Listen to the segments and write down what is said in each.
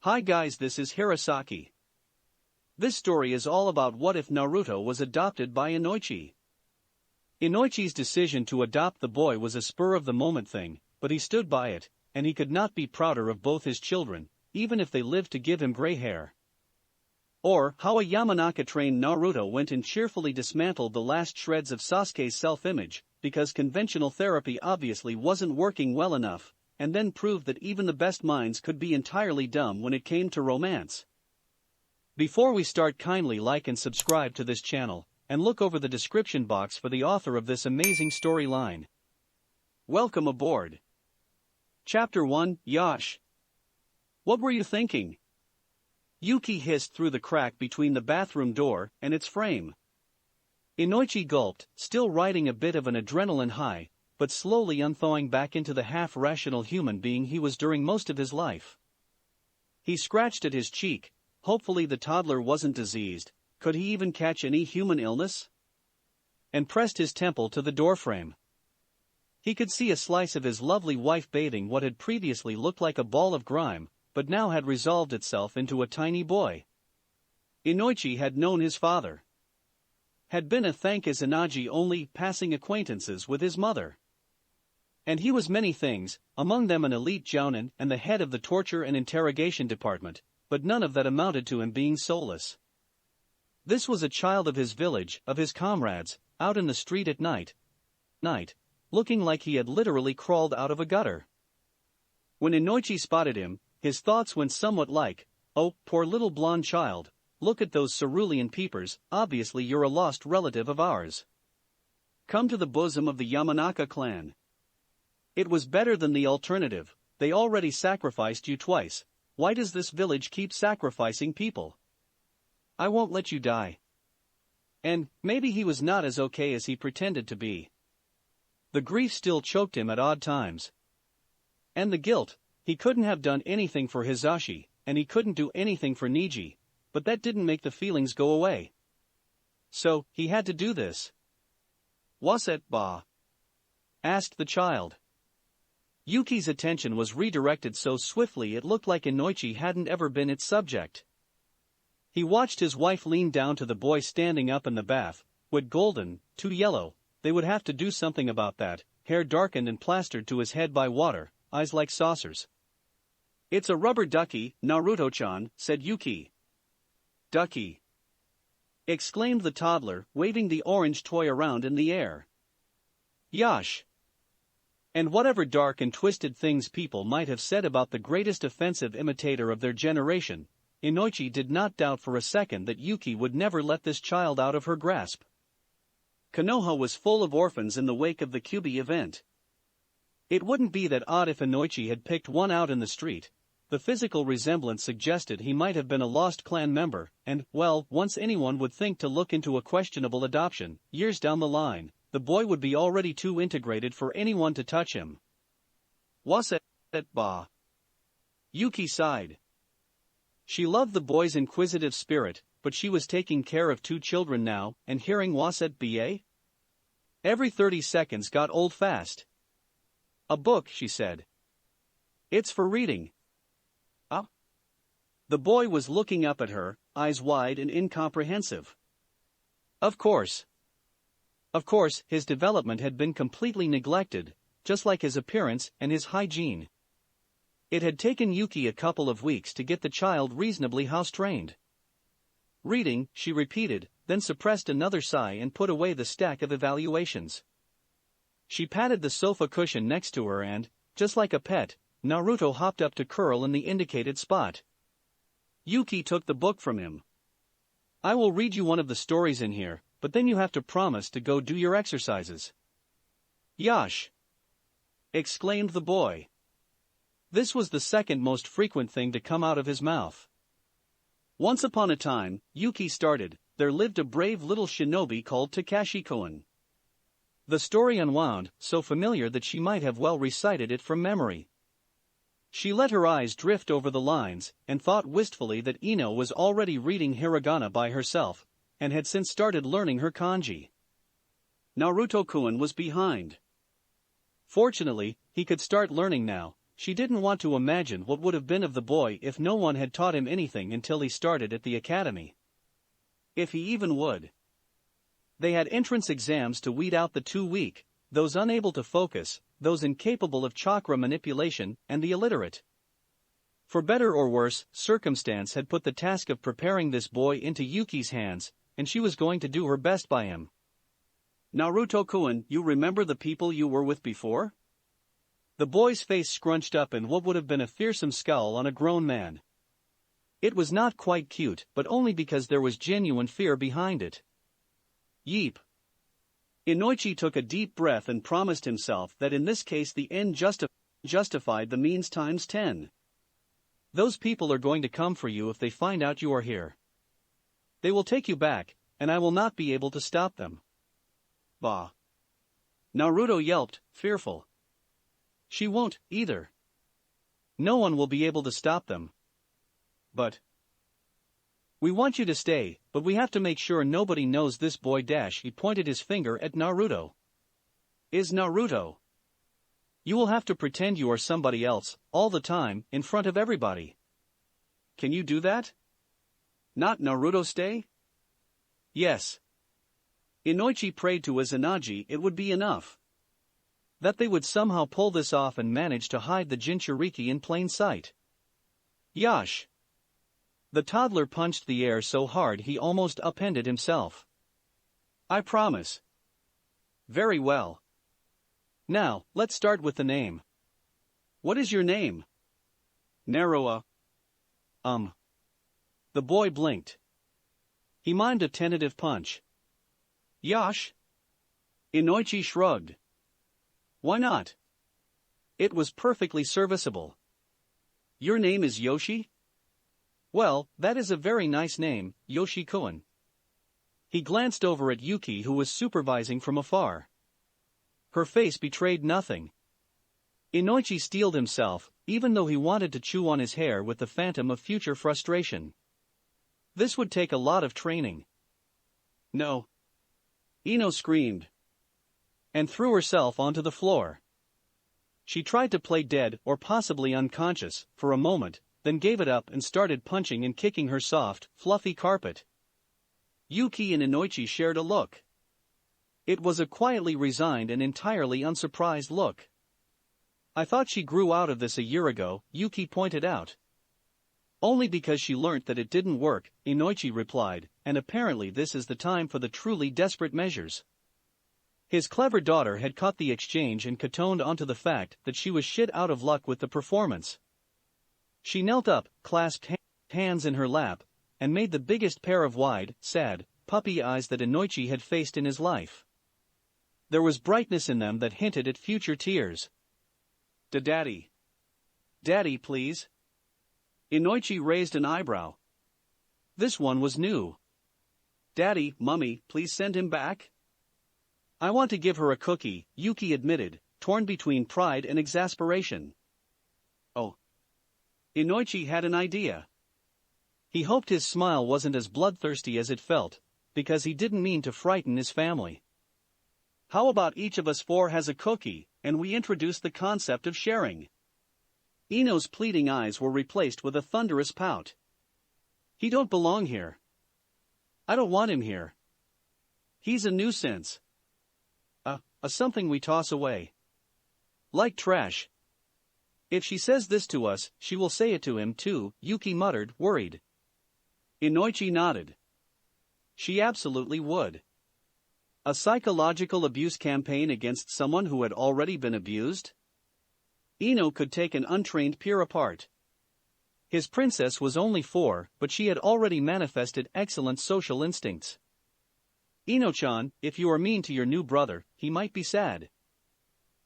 Hi guys, this is Hirosaki. This story is all about what if Naruto was adopted by Inoichi. Inoichi's decision to adopt the boy was a spur-of-the-moment thing, but he stood by it, and he could not be prouder of both his children, even if they lived to give him gray hair. Or, how a Yamanaka-trained Naruto went and cheerfully dismantled the last shreds of Sasuke's self-image, because conventional therapy obviously wasn't working well enough, and then proved that even the best minds could be entirely dumb when it came to romance. Before we start, kindly like and subscribe to this channel, and look over the description box for the author of this amazing storyline. Welcome aboard. Chapter 1, Yash. What were you thinking? Yuki hissed through the crack between the bathroom door and its frame. Inoichi gulped, still riding a bit of an adrenaline high, but slowly unthawing back into the half-rational human being he was during most of his life. He scratched at his cheek. Hopefully the toddler wasn't diseased. Could he even catch any human illness? And pressed his temple to the doorframe. He could see a slice of his lovely wife bathing what had previously looked like a ball of grime, but now had resolved itself into a tiny boy. Inoichi had known his father. Had been a thank Izanagi only passing acquaintances with his mother. And he was many things, among them an elite jounin and the head of the torture and interrogation department, but none of that amounted to him being soulless. This was a child of his village, of his comrades, out in the street at night, looking like he had literally crawled out of a gutter. When Inoichi spotted him, his thoughts went somewhat like, "Oh, poor little blonde child, look at those cerulean peepers, obviously you're a lost relative of ours. Come to the bosom of the Yamanaka clan. It was better than the alternative, they already sacrificed you twice, why does this village keep sacrificing people? I won't let you die." And, maybe he was not as okay as he pretended to be. The grief still choked him at odd times. And the guilt, he couldn't have done anything for Hisashi, and he couldn't do anything for Neji, but that didn't make the feelings go away. So, he had to do this. "What's it, ba?" asked the child. Yuki's attention was redirected so swiftly it looked like Inoichi hadn't ever been its subject. He watched his wife lean down to the boy standing up in the bath, wet golden, too yellow, they would have to do something about that, hair darkened and plastered to his head by water, eyes like saucers. "It's a rubber ducky, Naruto-chan," said Yuki. "Ducky!" exclaimed the toddler, waving the orange toy around in the air. "Yash!" And whatever dark and twisted things people might have said about the greatest offensive imitator of their generation, Inoichi did not doubt for a second that Yuki would never let this child out of her grasp. Konoha was full of orphans in the wake of the Kyuubi event. It wouldn't be that odd if Inoichi had picked one out in the street. The physical resemblance suggested he might have been a lost clan member, and, well, once anyone would think to look into a questionable adoption, years down the line, the boy would be already too integrated for anyone to touch him. "What's it, ba?" Yuki sighed. She loved the boy's inquisitive spirit, but she was taking care of two children now, and hearing "what's it, ba?" every 30 seconds got old fast. "A book," she said. "It's for reading." "Ah?" The boy was looking up at her, eyes wide and incomprehensive. Of course. Of course, his development had been completely neglected, just like his appearance and his hygiene. It had taken Yuki a couple of weeks to get the child reasonably house-trained. "Reading," she repeated, then suppressed another sigh and put away the stack of evaluations. She patted the sofa cushion next to her and, just like a pet, Naruto hopped up to curl in the indicated spot. Yuki took the book from him. "I will read you one of the stories in here, but then you have to promise to go do your exercises." "Yash!" exclaimed the boy. This was the second most frequent thing to come out of his mouth. "Once upon a time," Yuki started, "there lived a brave little shinobi called Takashi-kun." The story unwound, so familiar that she might have well recited it from memory. She let her eyes drift over the lines, and thought wistfully that Ino was already reading hiragana by herself, and had since started learning her kanji. Naruto-kun was behind. Fortunately, he could start learning now. she didn't want to imagine what would have been of the boy if no one had taught him anything until he started at the academy. If he even would. They had entrance exams to weed out the too weak, those unable to focus, those incapable of chakra manipulation, and the illiterate. For better or worse, circumstance had put the task of preparing this boy into Yuki's hands, and she was going to do her best by him. Naruto-kun, you remember the people you were with before? The boy's face scrunched up in what would have been a fearsome scowl on a grown man. It was not quite cute, but only because there was genuine fear behind it. Yeep. Inoichi took a deep breath and promised himself that in this case the end justified the means times 10. Those people are going to come for you if they find out you are here. They will take you back, and I will not be able to stop them. Bah. Naruto yelped, fearful. She won't, either. No one will be able to stop them. But we want you to stay, but we have to make sure nobody knows this boy dash. He pointed his finger at Naruto. Is Naruto. You will have to pretend you are somebody else, all the time, in front of everybody. Can you do that? Not Naruto stay? Yes. Inoichi prayed to Izanagi it would be enough. That they would somehow pull this off and manage to hide the Jinchuriki in plain sight. Yash. The toddler punched the air so hard he almost upended himself. I promise. Very well. Now, let's start with the name. What is your name? Naroa. The boy blinked. He mimed a tentative punch. Yash? Inoichi shrugged. Why not? It was perfectly serviceable. Your name is Yoshi? Well, that is a very nice name, Yoshi-kun. He glanced over at Yuki who was supervising from afar. Her face betrayed nothing. Inoichi steeled himself, even though he wanted to chew on his hair with the phantom of future frustration. This would take a lot of training. No. Ino screamed. And threw herself onto the floor. She tried to play dead or possibly unconscious for a moment, then gave it up and started punching and kicking her soft, fluffy carpet. Yuki and Inoichi shared a look. It was a quietly resigned and entirely unsurprised look. I thought she grew out of this a year ago, Yuki pointed out. Only because she learnt that it didn't work, Inoichi replied, and apparently this is the time for the truly desperate measures. His clever daughter had caught the exchange and catoned onto the fact that she was shit out of luck with the performance. She knelt up, clasped hands in her lap, and made the biggest pair of wide, sad, puppy eyes that Inoichi had faced in his life. There was brightness in them that hinted at future tears. Daddy. Daddy, please. Inoichi raised an eyebrow. This one was new. Daddy, Mummy, please send him back. I want to give her a cookie, Yuki admitted, torn between pride and exasperation. Oh. Inoichi had an idea. He hoped his smile wasn't as bloodthirsty as it felt, because he didn't mean to frighten his family. How about each of us four has a cookie, and we introduce the concept of sharing? Ino's pleading eyes were replaced with a thunderous pout. He don't belong here. I don't want him here. He's a nuisance. A something we toss away. Like trash. If she says this to us, she will say it to him too, Yuki muttered, worried. Inoichi nodded. She absolutely would. A psychological abuse campaign against someone who had already been abused? Ino could take an untrained peer apart. His princess was only 4, but she had already manifested excellent social instincts. Ino-chan, if you are mean to your new brother, he might be sad.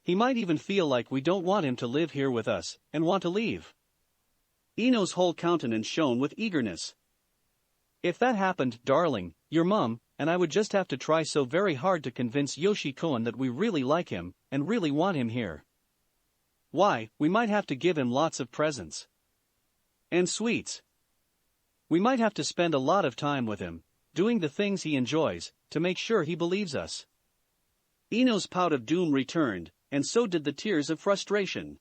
He might even feel like we don't want him to live here with us, and want to leave. Ino's whole countenance shone with eagerness. If that happened, darling, your mum and I would just have to try so very hard to convince Yoshi-kun that we really like him, and really want him here. Why, we might have to give him lots of presents. And sweets. We might have to spend a lot of time with him, doing the things he enjoys, to make sure he believes us. Ino's pout of doom returned, and so did the tears of frustration.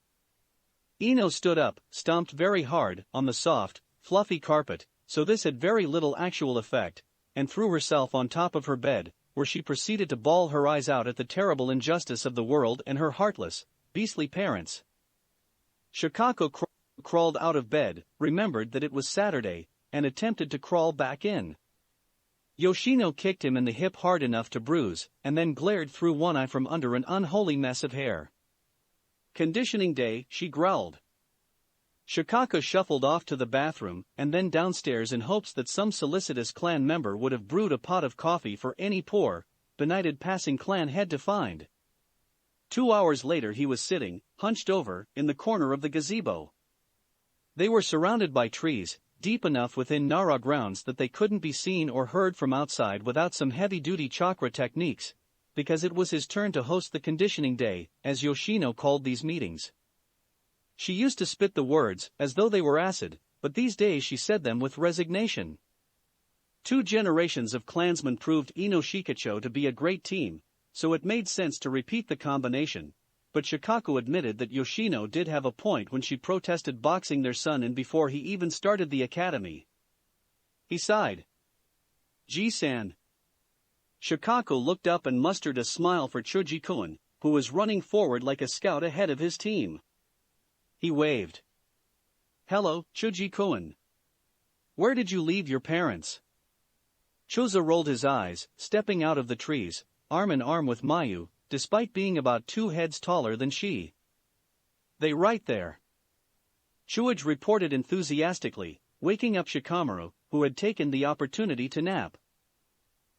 Ino stood up, stomped very hard, on the soft, fluffy carpet, so this had very little actual effect, and threw herself on top of her bed, where she proceeded to bawl her eyes out at the terrible injustice of the world and her heartless, beastly parents. Shikako crawled out of bed, remembered that it was Saturday, and attempted to crawl back in. Yoshino kicked him in the hip hard enough to bruise, and then glared through one eye from under an unholy mess of hair. "Conditioning day," she growled. Shikako shuffled off to the bathroom and then downstairs in hopes that some solicitous clan member would have brewed a pot of coffee for any poor, benighted passing clan head to find. 2 hours later he was sitting, hunched over, in the corner of the gazebo. They were surrounded by trees, deep enough within Nara grounds that they couldn't be seen or heard from outside without some heavy-duty chakra techniques, because it was his turn to host the conditioning day, as Yoshino called these meetings. She used to spit the words, as though they were acid, but these days she said them with resignation. 2 generations of clansmen proved Ino Shikacho to be a great team, so it made sense to repeat the combination, but Shikako admitted that Yoshino did have a point when she protested boxing their son in before he even started the academy. He sighed. "Ji-san." Shikako looked up and mustered a smile for Chuji-kun, who was running forward like a scout ahead of his team. He waved. "Hello, Chuji-kun. Where did you leave your parents?" Chuza rolled his eyes, stepping out of the trees, arm in arm with Mayu, despite being about 2 heads taller than she. "They right there," Chuj reported enthusiastically, waking up Shikamaru, who had taken the opportunity to nap.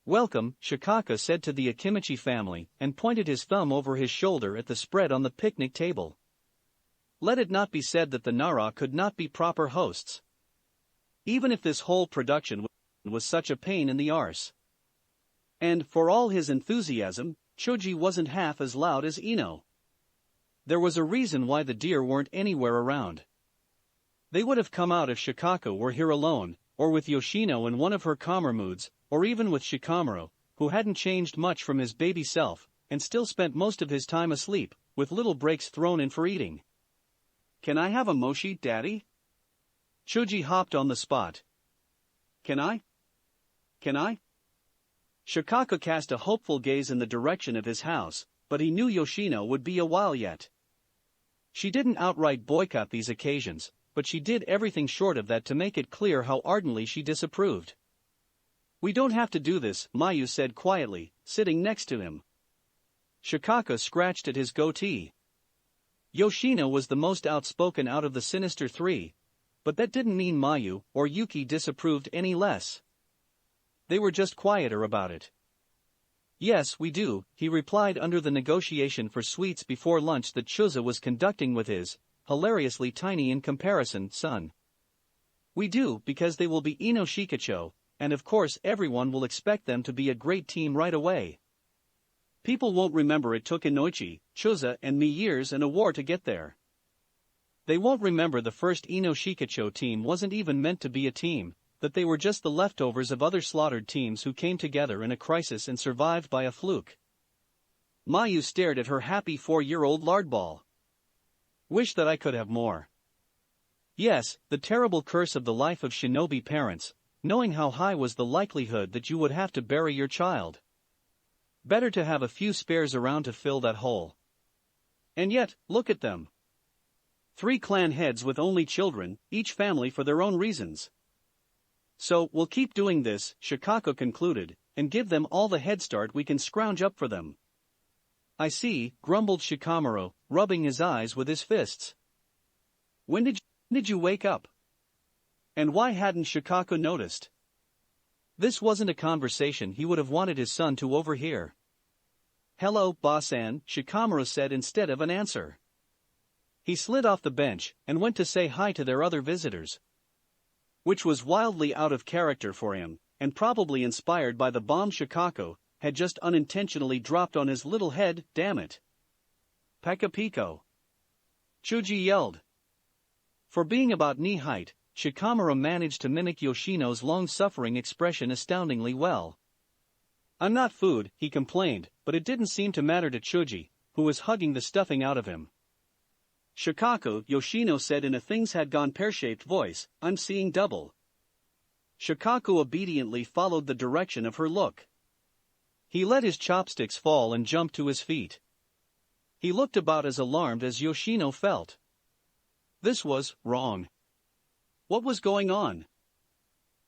"Welcome," Shikaka said to the Akimichi family, and pointed his thumb over his shoulder at the spread on the picnic table. Let it not be said that the Nara could not be proper hosts. Even if this whole production was such a pain in the arse. And, for all his enthusiasm, Choji wasn't half as loud as Ino. There was a reason why the deer weren't anywhere around. They would have come out if Shikako were here alone, or with Yoshino in one of her calmer moods, or even with Shikamaru, who hadn't changed much from his baby self, and still spent most of his time asleep, with little breaks thrown in for eating. "Can I have a mochi, Daddy?" Choji hopped on the spot. Can I? Shikako cast a hopeful gaze in the direction of his house, but he knew Yoshino would be a while yet. She didn't outright boycott these occasions, but she did everything short of that to make it clear how ardently she disapproved. "We don't have to do this," Mayu said quietly, sitting next to him. Shikako scratched at his goatee. Yoshino was the most outspoken out of the sinister 3, but that didn't mean Mayu or Yuki disapproved any less. They were just quieter about it. "Yes, we do," he replied under the negotiation for sweets before lunch that Chuza was conducting with his, hilariously tiny in comparison, son. "We do because they will be Ino Shikacho, and of course everyone will expect them to be a great team right away. People won't remember it took Inoichi, Chuza and me years and a war to get there. They won't remember the first Ino Shikacho team wasn't even meant to be a team, that they were just the leftovers of other slaughtered teams who came together in a crisis and survived by a fluke." Mayu stared at her happy 4-year-old lardball. "Wish that I could have more." Yes, the terrible curse of the life of shinobi parents, knowing how high was the likelihood that you would have to bury your child. Better to have a few spares around to fill that hole. And yet, look at them. 3 clan heads with only children, each family for their own reasons. "So, we'll keep doing this," Shikako concluded, "and give them all the head start we can scrounge up for them." "I see," grumbled Shikamaru, rubbing his eyes with his fists. When did you wake up? And why hadn't Shikako noticed? This wasn't a conversation he would have wanted his son to overhear. "Hello, Boss-san," Shikamaru said instead of an answer. He slid off the bench and went to say hi to their other visitors. Which was wildly out of character for him, and probably inspired by the bomb Shikako had just unintentionally dropped on his little head, damn it. "Pekka-piko." Chuji yelled. For being about knee height, Shikamaru managed to mimic Yoshino's long-suffering expression astoundingly well. "I'm not food," he complained, but it didn't seem to matter to Chuji, who was hugging the stuffing out of him. Shikako, Yoshino said in a things-had-gone pear-shaped voice, I'm seeing double. Shikako obediently followed the direction of her look. He let his chopsticks fall and jumped to his feet. He looked about as alarmed as Yoshino felt. This was wrong. What was going on?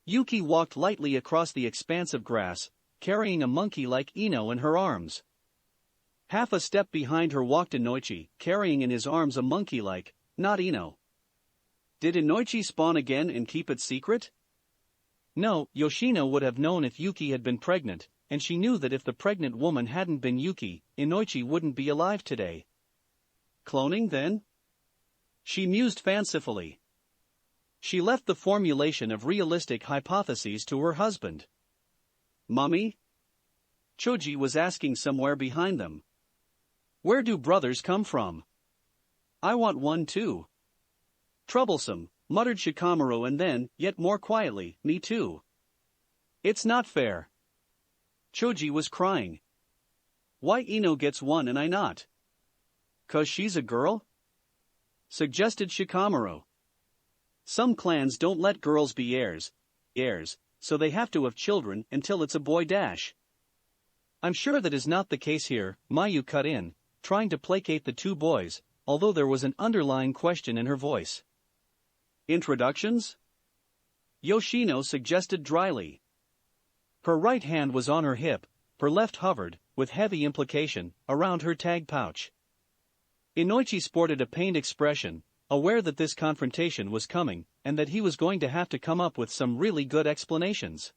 Yuki walked lightly across the expanse of grass, carrying a monkey like Ino in her arms. Half a step behind her walked Inoichi, carrying in his arms a monkey like, not Ino. Did Inoichi spawn again and keep it secret? No, Yoshino would have known if Yuki had been pregnant, and she knew that if the pregnant woman hadn't been Yuki, Inoichi wouldn't be alive today. Cloning then? She mused fancifully. She left the formulation of realistic hypotheses to her husband. Mummy? Choji was asking somewhere behind them. Where do brothers come from? I want one too. Troublesome, muttered Shikamaru, and then, yet more quietly, me too. It's not fair. Choji was crying. Why Ino gets one and I not? 'Cause she's a girl? Suggested Shikamaru. Some clans don't let girls be heirs, so they have to have children until it's a boy dash. I'm sure that is not the case here, Mayu cut in, trying to placate the two boys, although there was an underlying question in her voice. Introductions? Yoshino suggested dryly. Her right hand was on her hip, her left hovered, with heavy implication, around her tag pouch. Inoichi sported a pained expression, aware that this confrontation was coming, and that he was going to have to come up with some really good explanations.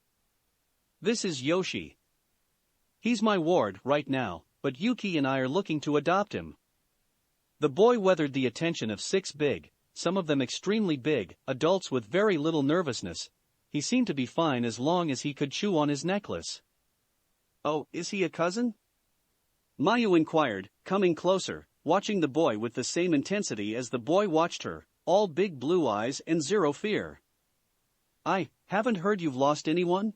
This is Yoshi. He's my ward right now, but Yuki and I are looking to adopt him. The boy weathered the attention of 6 big, some of them extremely big, adults with very little nervousness. He seemed to be fine as long as he could chew on his necklace. Oh, is he a cousin? Mayu inquired, coming closer, watching the boy with the same intensity as the boy watched her, all big blue eyes and zero fear. I haven't heard you've lost anyone?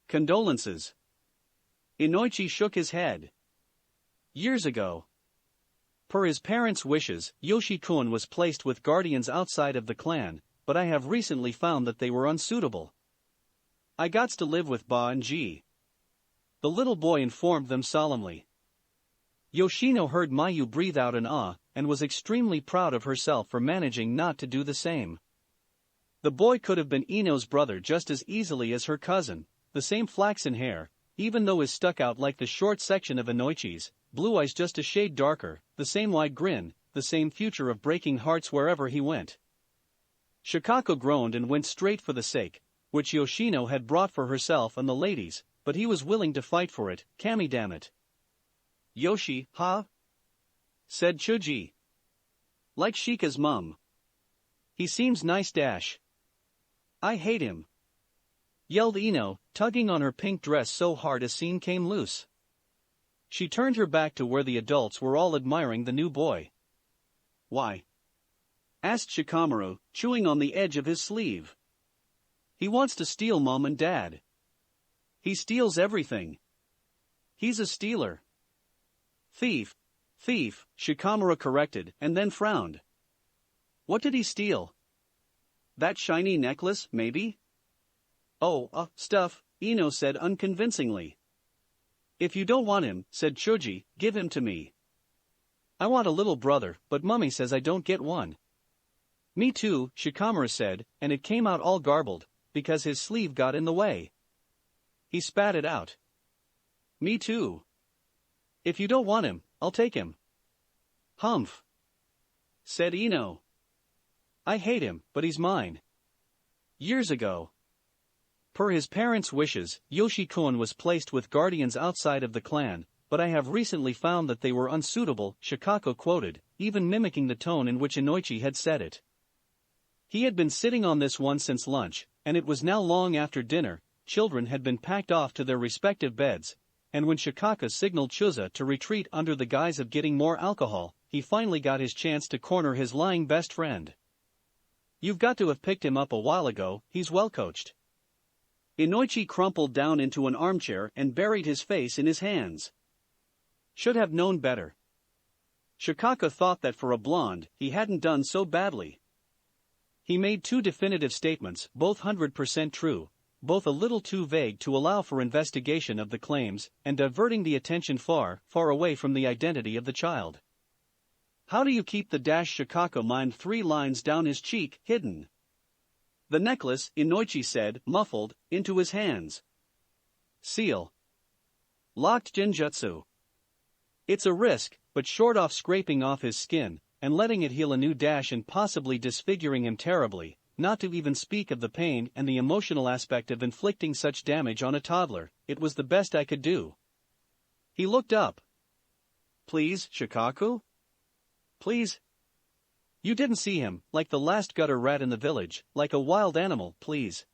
Condolences. Inoichi shook his head. Years ago. Per his parents' wishes, Yoshi-kun was placed with guardians outside of the clan, but I have recently found that they were unsuitable. I gots to live with Ba and Ji. The little boy informed them solemnly. Yoshino heard Mayu breathe out an ah, and was extremely proud of herself for managing not to do the same. The boy could have been Ino's brother just as easily as her cousin, the same flaxen hair, even though is stuck out like the short section of Inoichi's, blue eyes just a shade darker, the same wide grin, the same future of breaking hearts wherever he went. Shikako groaned and went straight for the sake, which Yoshino had brought for herself and the ladies, but he was willing to fight for it, Kami damn it. Yoshi, huh? Said Chuji. Like Shika's mum. He seems nice dash. I hate him. Yelled Ino, tugging on her pink dress so hard a seam came loose. She turned her back to where the adults were all admiring the new boy. Why? Asked Shikamaru, chewing on the edge of his sleeve. He wants to steal Mom and Dad. He steals everything. He's a stealer. Thief, Shikamaru corrected and then frowned. What did he steal? That shiny necklace, maybe? Oh, stuff, Ino said unconvincingly. If you don't want him, said Chuji, give him to me. I want a little brother, but Mummy says I don't get one. Me too, Shikamaru said, and it came out all garbled, because his sleeve got in the way. He spat it out. Me too. If you don't want him, I'll take him. Humph. Said Ino. I hate him, but he's mine. Years ago. Per his parents' wishes, Yoshi-kun was placed with guardians outside of the clan, but I have recently found that they were unsuitable, Shikako quoted, even mimicking the tone in which Inoichi had said it. He had been sitting on this one since lunch, and it was now long after dinner, children had been packed off to their respective beds, and when Shikaka signaled Chuza to retreat under the guise of getting more alcohol, he finally got his chance to corner his lying best friend. You've got to have picked him up a while ago, he's well coached. Inoichi crumpled down into an armchair and buried his face in his hands. Should have known better. Shikako thought that for a blonde, he hadn't done so badly. He made two definitive statements, both 100% true, both a little too vague to allow for investigation of the claims, and diverting the attention far, far away from the identity of the child. How do you keep the dash? Shikako mimed 3 lines down his cheek, hidden. The necklace, Inoichi said, muffled, into his hands. Seal. Locked genjutsu. It's a risk, but short off scraping off his skin, and letting it heal a new dash and possibly disfiguring him terribly, not to even speak of the pain and the emotional aspect of inflicting such damage on a toddler, it was the best I could do. He looked up. Please, Shikako? Please? You didn't see him, like the last gutter rat in the village, like a wild animal, please.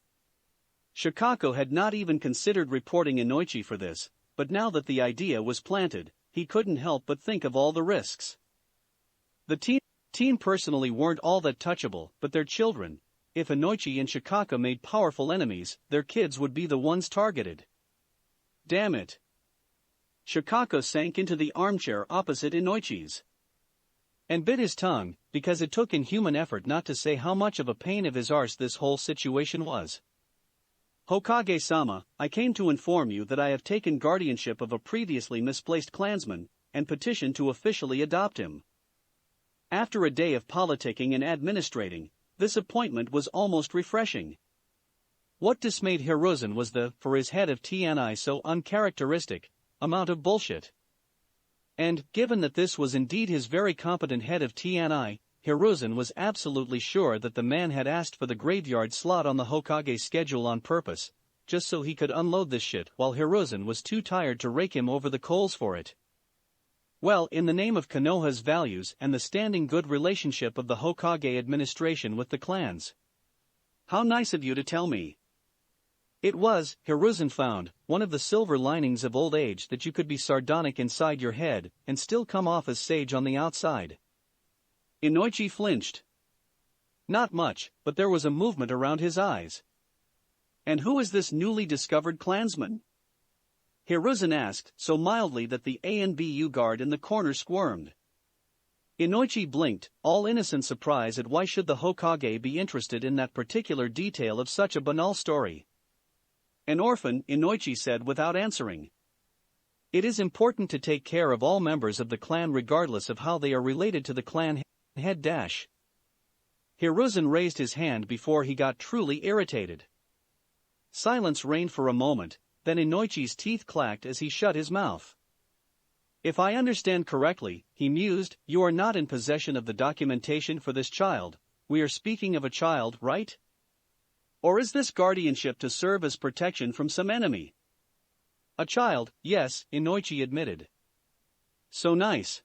Shikako had not even considered reporting Inoichi for this, but now that the idea was planted, he couldn't help but think of all the risks. The teen personally weren't all that touchable, but their children. If Inoichi and Shikako made powerful enemies, their kids would be the ones targeted. Damn it. Shikako sank into the armchair opposite Inoichi's and bit his tongue, because it took inhuman effort not to say how much of a pain of his arse this whole situation was. Hokage-sama, I came to inform you that I have taken guardianship of a previously misplaced clansman, and petitioned to officially adopt him. After a day of politicking and administrating, this appointment was almost refreshing. What dismayed Hiruzen was the, for his head of TNI so uncharacteristic, amount of bullshit. And, given that this was indeed his very competent head of TNI, Hiruzen was absolutely sure that the man had asked for the graveyard slot on the Hokage's schedule on purpose, just so he could unload this shit while Hiruzen was too tired to rake him over the coals for it. Well, in the name of Konoha's values and the standing good relationship of the Hokage administration with the clans. How nice of you to tell me. It was, Hiruzen found, one of the silver linings of old age that you could be sardonic inside your head and still come off as sage on the outside. Inoichi flinched. Not much, but there was a movement around his eyes. And who is this newly discovered clansman? Hiruzen asked, so mildly that the ANBU guard in the corner squirmed. Inoichi blinked, all innocent surprise at why should the Hokage be interested in that particular detail of such a banal story. An orphan, Inoichi said without answering. It is important to take care of all members of the clan regardless of how they are related to the clan head dash. Hiruzen raised his hand before he got truly irritated. Silence reigned for a moment, then Inoichi's teeth clacked as he shut his mouth. If I understand correctly, he mused, you are not in possession of the documentation for this child. We are speaking of a child, right? Or is this guardianship to serve as protection from some enemy? A child, yes, Inoichi admitted. So nice.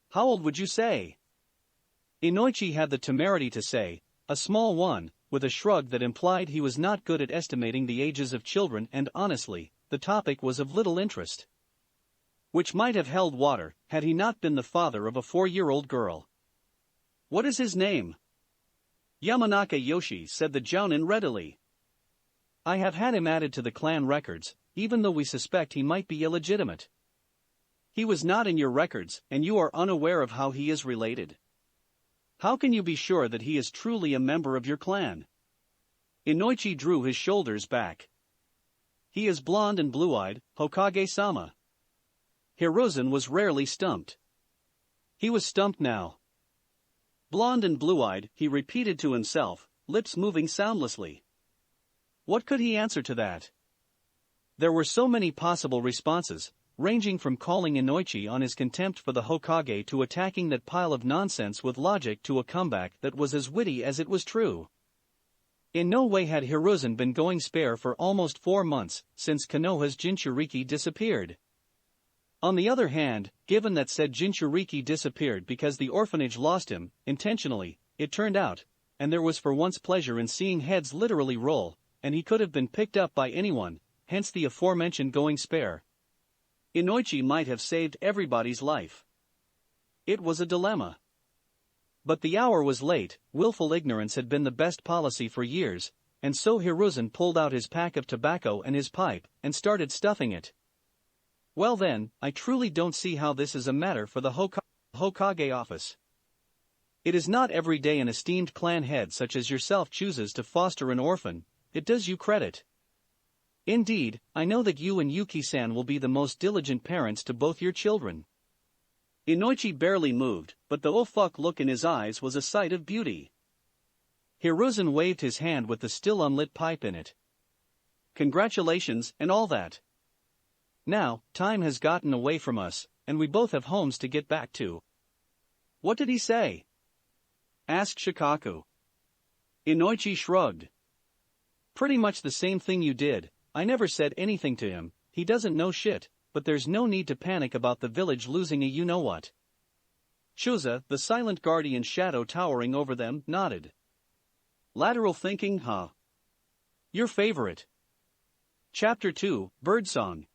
How old would you say? Inoichi had the temerity to say, a small one, with a shrug that implied he was not good at estimating the ages of children, and honestly, the topic was of little interest. Which might have held water, had he not been the father of a 4-year-old girl. What is his name? Yamanaka Yoshi, said the Jounin readily. I have had him added to the clan records, even though we suspect he might be illegitimate. He was not in your records, and you are unaware of how he is related. How can you be sure that he is truly a member of your clan? Inoichi drew his shoulders back. He is blonde and blue-eyed, Hokage-sama. Hiruzen was rarely stumped. He was stumped now. Blonde and blue-eyed, he repeated to himself, lips moving soundlessly. What could he answer to that? There were so many possible responses, ranging from calling Inoichi on his contempt for the Hokage to attacking that pile of nonsense with logic to a comeback that was as witty as it was true. In no way had Hiruzen been going spare for almost 4 months, since Konoha's Jinchuriki disappeared. On the other hand, given that said Jinchuriki disappeared because the orphanage lost him, intentionally, it turned out, and there was for once pleasure in seeing heads literally roll, and he could have been picked up by anyone, hence the aforementioned going spare. Inoichi might have saved everybody's life. It was a dilemma. But the hour was late, willful ignorance had been the best policy for years, and so Hiruzen pulled out his pack of tobacco and his pipe, and started stuffing it. Well then, I truly don't see how this is a matter for the Hokage. Hokage office. It is not every day an esteemed clan head such as yourself chooses to foster an orphan. It does you credit. Indeed, I know that you and Yuki-san will be the most diligent parents to both your children. Inoichi barely moved, but the oh fuck look in his eyes was a sight of beauty. Hiruzen waved his hand with the still unlit pipe in it. Congratulations, and all that. Now, time has gotten away from us, and we both have homes to get back to. What did he say? Asked Shikaku. Inoichi shrugged. Pretty much the same thing you did. I never said anything to him, he doesn't know shit, but there's no need to panic about the village losing a you-know-what. Chusa, the silent guardian shadow towering over them, nodded. Lateral thinking, huh? Your favorite. Chapter 2, Birdsong.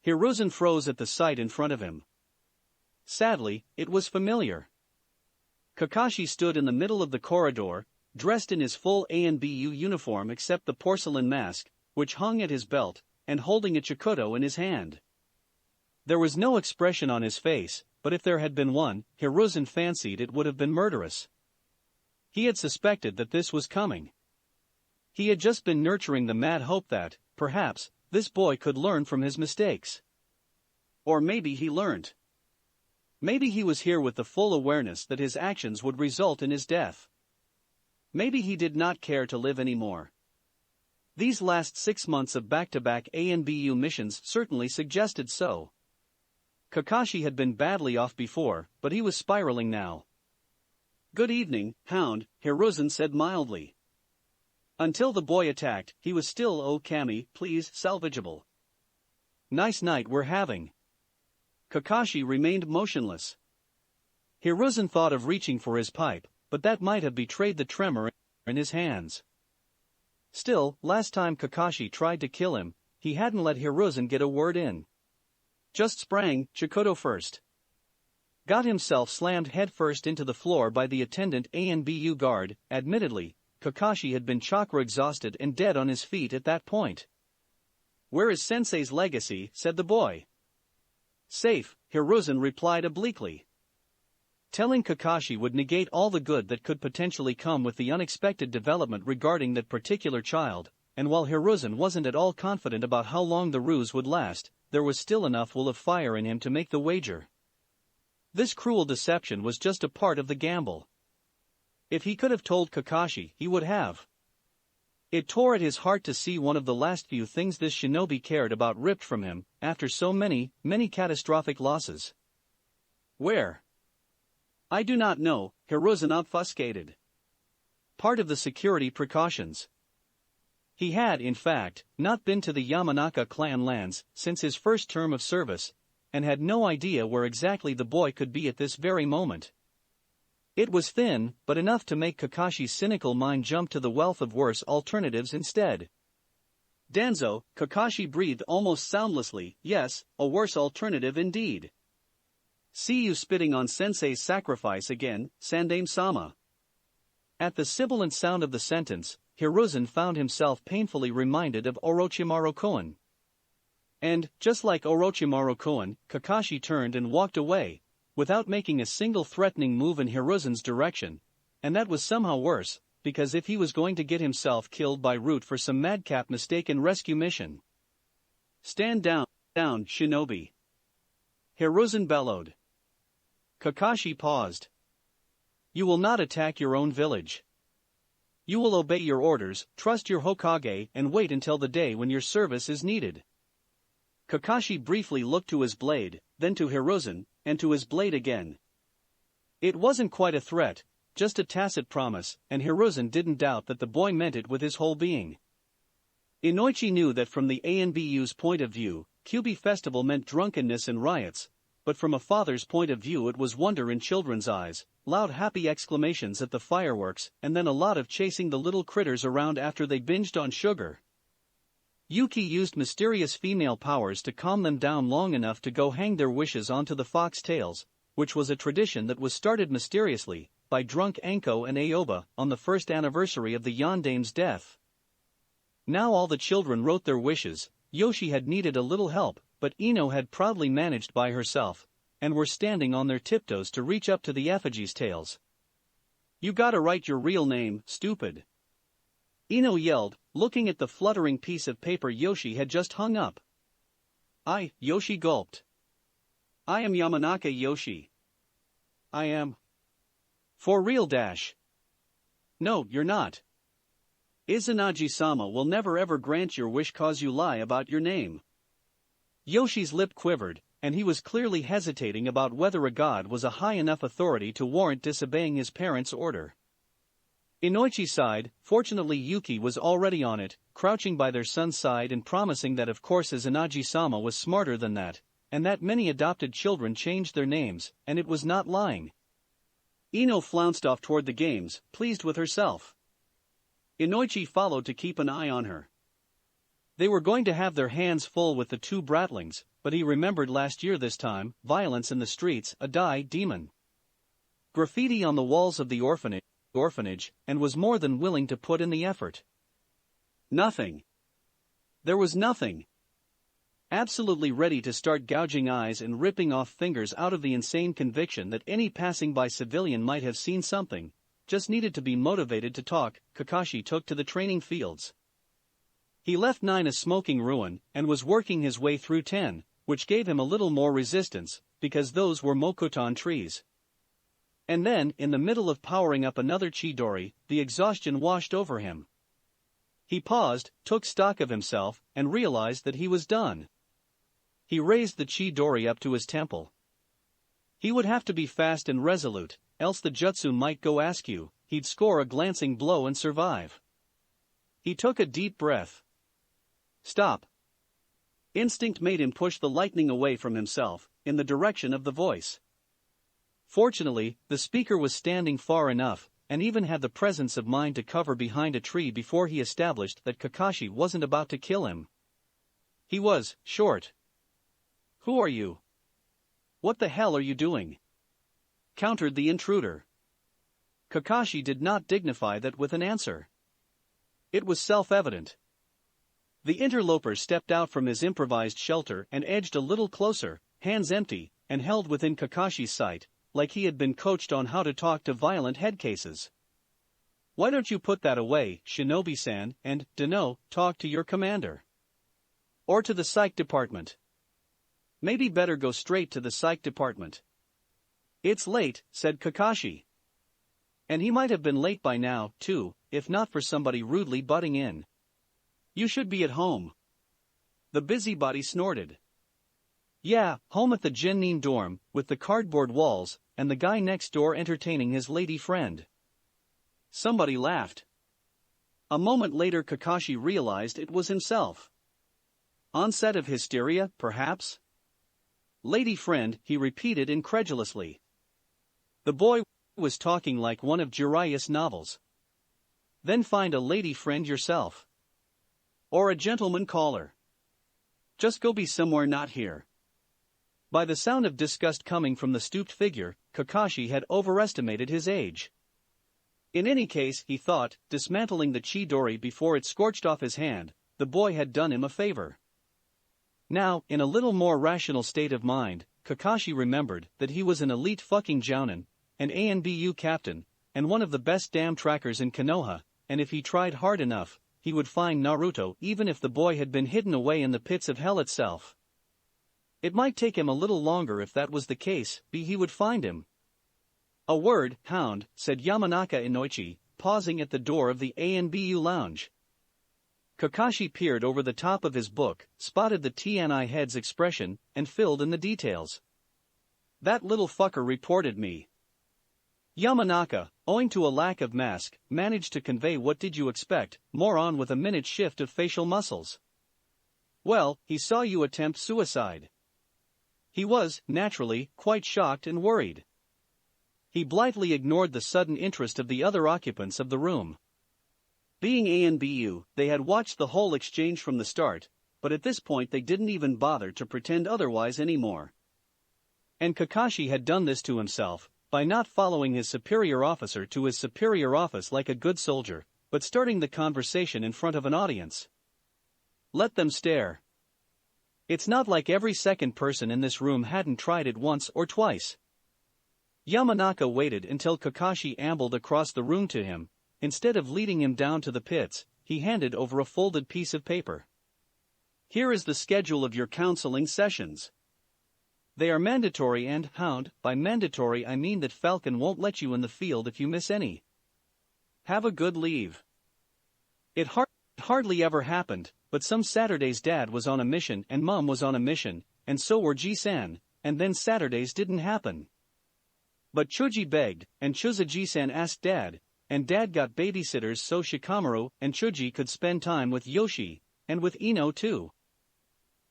Hiruzen froze at the sight in front of him. Sadly, it was familiar. Kakashi stood in the middle of the corridor, dressed in his full ANBU uniform except the porcelain mask, which hung at his belt, and holding a chikuto in his hand. There was no expression on his face, but if there had been one, Hiruzen fancied it would have been murderous. He had suspected that this was coming. He had just been nurturing the mad hope that, perhaps, this boy could learn from his mistakes. Or maybe he learned. Maybe he was here with the full awareness that his actions would result in his death. Maybe he did not care to live anymore. These last 6 months of back-to-back ANBU missions certainly suggested so. Kakashi had been badly off before, but he was spiraling now. Good evening, Hound, Hiruzen said mildly. Until the boy attacked, he was still "Oh Kami, please, salvageable." Nice night we're having. Kakashi remained motionless. Hiruzen thought of reaching for his pipe, but that might have betrayed the tremor in his hands. Still, last time Kakashi tried to kill him, he hadn't let Hiruzen get a word in. Just sprang, Chikuto first. Got himself slammed headfirst into the floor by the attendant ANBU guard. Admittedly, Kakashi had been chakra exhausted and dead on his feet at that point. Where is Sensei's legacy, said the boy. Safe, Hiruzen replied obliquely. Telling Kakashi would negate all the good that could potentially come with the unexpected development regarding that particular child, and while Hiruzen wasn't at all confident about how long the ruse would last, there was still enough will of fire in him to make the wager. This cruel deception was just a part of the gamble. If he could have told Kakashi, he would have. It tore at his heart to see one of the last few things this shinobi cared about ripped from him, after so many catastrophic losses. Where? I do not know, Hiruzen obfuscated. Part of the security precautions. He had, in fact, not been to the Yamanaka clan lands since his first term of service, and had no idea where exactly the boy could be at this very moment. It was thin, but enough to make Kakashi's cynical mind jump to the wealth of worse alternatives instead. Danzo, Kakashi breathed almost soundlessly, yes, a worse alternative indeed. See you spitting on Sensei's sacrifice again, Sandaime-sama. At the sibilant sound of the sentence, Hiruzen found himself painfully reminded of Orochimaru Koen. And, just like Orochimaru Koen, Kakashi turned and walked away, without making a single threatening move in Hiruzen's direction, and that was somehow worse, because if he was going to get himself killed by root for some madcap mistaken rescue mission. Stand down, shinobi. Hiruzen bellowed. Kakashi paused. You will not attack your own village. You will obey your orders, trust your Hokage, and wait until the day when your service is needed. Kakashi briefly looked to his blade, then to Hiruzen, and to his blade again. It wasn't quite a threat, just a tacit promise, and Hiruzen didn't doubt that the boy meant it with his whole being. Inoichi knew that from the ANBU's point of view, Kyubi Festival meant drunkenness and riots, but from a father's point of view it was wonder in children's eyes, loud happy exclamations at the fireworks, and then a lot of chasing the little critters around after they binged on sugar. Yuki used mysterious female powers to calm them down long enough to go hang their wishes onto the fox tails, which was a tradition that was started mysteriously by drunk Anko and Aoba on the first anniversary of the Yandame's death. Now all the children wrote their wishes. Yoshi had needed a little help, but Ino had proudly managed by herself, and were standing on their tiptoes to reach up to the effigies' tails. "You gotta write your real name, stupid!" Ino yelled, looking at the fluttering piece of paper Yoshi had just hung up. Yoshi gulped. "I am Yamanaka Yoshi. I am. For real dash. No, you're not. Izanagi-sama will never ever grant your wish cause you lie about your name." Yoshi's lip quivered, and he was clearly hesitating about whether a god was a high enough authority to warrant disobeying his parents' order. Inoichi sighed. Fortunately Yuki was already on it, crouching by their son's side and promising that of course Izanagi-sama was smarter than that, and that many adopted children changed their names, and it was not lying. Ino flounced off toward the games, pleased with herself. Inoichi followed to keep an eye on her. They were going to have their hands full with the two bratlings, but he remembered last year this time, violence in the streets, a demon. Graffiti on the walls of the orphanage, and was more than willing to put in the effort. Nothing. There was nothing. Absolutely ready to start gouging eyes and ripping off fingers out of the insane conviction that any passing-by civilian might have seen something, just needed to be motivated to talk, Kakashi took to the training fields. He left 9 a smoking ruin, and was working his way through 10, which gave him a little more resistance, because those were mokotan trees. And then, in the middle of powering up another Chidori, the exhaustion washed over him. He paused, took stock of himself, and realized that he was done. He raised the Chidori up to his temple. He would have to be fast and resolute, else the jutsu might go askew. He'd score a glancing blow and survive. He took a deep breath. Stop. Instinct made him push the lightning away from himself, in the direction of the voice. Fortunately, the speaker was standing far enough, and even had the presence of mind to cover behind a tree before he established that Kakashi wasn't about to kill him. He was short. "Who are you? What the hell are you doing?" countered the intruder. Kakashi did not dignify that with an answer. It was self-evident. The interloper stepped out from his improvised shelter and edged a little closer, hands empty, and held within Kakashi's sight, like he had been coached on how to talk to violent head cases. "Why don't you put that away, Shinobi-san, and, talk to your commander? Or to the psych department? Maybe better go straight to the psych department." "It's late," said Kakashi. And he might have been late by now, too, if not for somebody rudely butting in. "You should be at home." The busybody snorted. "Yeah, home at the Genin dorm, with the cardboard walls, and the guy next door entertaining his lady friend." Somebody laughed. A moment later Kakashi realized it was himself. Onset of hysteria, perhaps? "Lady friend," he repeated incredulously. The boy was talking like one of Jiraiya's novels. Then find a lady friend yourself. Or a gentleman caller. Just go be somewhere not here. By the sound of disgust coming from the stooped figure, Kakashi had overestimated his age. In any case, he thought, dismantling the Chidori before it scorched off his hand, the boy had done him a favor. Now, in a little more rational state of mind, Kakashi remembered that he was an elite fucking jounin, an ANBU captain, and one of the best damn trackers in Konoha, and if he tried hard enough, he would find Naruto even if the boy had been hidden away in the pits of hell itself. It might take him a little longer if that was the case, but he would find him. "A word, hound," said Yamanaka Inoichi, pausing at the door of the ANBU lounge. Kakashi peered over the top of his book, spotted the TNI head's expression, and filled in the details. "That little fucker reported me." Yamanaka, owing to a lack of mask, managed to convey what did you expect, moron with a minute shift of facial muscles. "Well, he saw you attempt suicide." He was, naturally, quite shocked and worried. He blithely ignored the sudden interest of the other occupants of the room. Being ANBU, they had watched the whole exchange from the start, but at this point they didn't even bother to pretend otherwise anymore. And Kakashi had done this to himself, by not following his superior officer to his superior office like a good soldier, but starting the conversation in front of an audience. Let them stare. It's not like every second person in this room hadn't tried it once or twice. Yamanaka waited until Kakashi ambled across the room to him. Instead of leading him down to the pits, he handed over a folded piece of paper. Here is the schedule of your counseling sessions. They are mandatory and, Hound, by mandatory I mean that Falcon won't let you in the field if you miss any. Have a good leave. It hardly ever happened, but some Saturdays Dad was on a mission and Mom was on a mission, and so were Ji-san, and then Saturdays didn't happen. But Chuji begged, and Chuza-ji-san asked Dad, and Dad got babysitters so Shikamaru and Chuji could spend time with Yoshi, and with Ino too.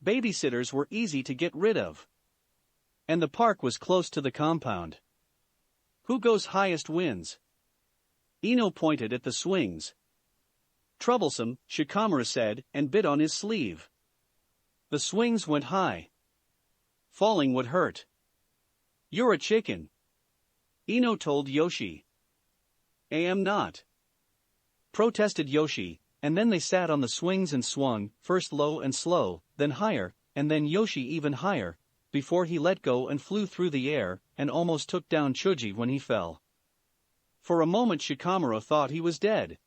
Babysitters were easy to get rid of. And the park was close to the compound. Who goes highest wins. Ino pointed at the swings. Troublesome, Shikamaru said, and bit on his sleeve. The swings went high. Falling would hurt. You're a chicken. Ino told Yoshi. I am not. Protested Yoshi, and then they sat on the swings and swung, first low and slow, then higher, and then Yoshi even higher, before he let go and flew through the air, and almost took down Chuji when he fell. For a moment Shikamaru thought he was dead.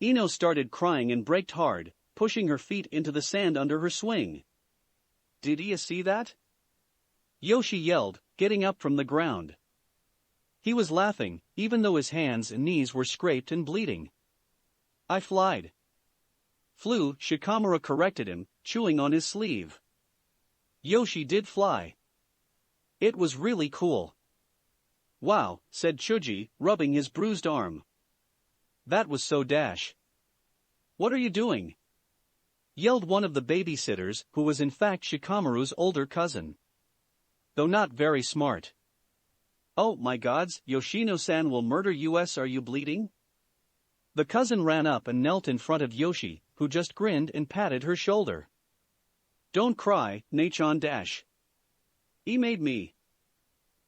Ino started crying and braked hard, pushing her feet into the sand under her swing. Did you see that? Yoshi yelled, getting up from the ground. He was laughing, even though his hands and knees were scraped and bleeding. I flied. Flew, Shikamaru corrected him, chewing on his sleeve. Yoshi did fly. It was really cool. Wow, said Chuji, rubbing his bruised arm. That was so dash. What are you doing? Yelled one of the babysitters, who was in fact Shikamaru's older cousin. Though not very smart. Oh my gods, Yoshino-san will murder us. Are you bleeding? The cousin ran up and knelt in front of Yoshi, who just grinned and patted her shoulder. Don't cry, Nachon dash. He made me.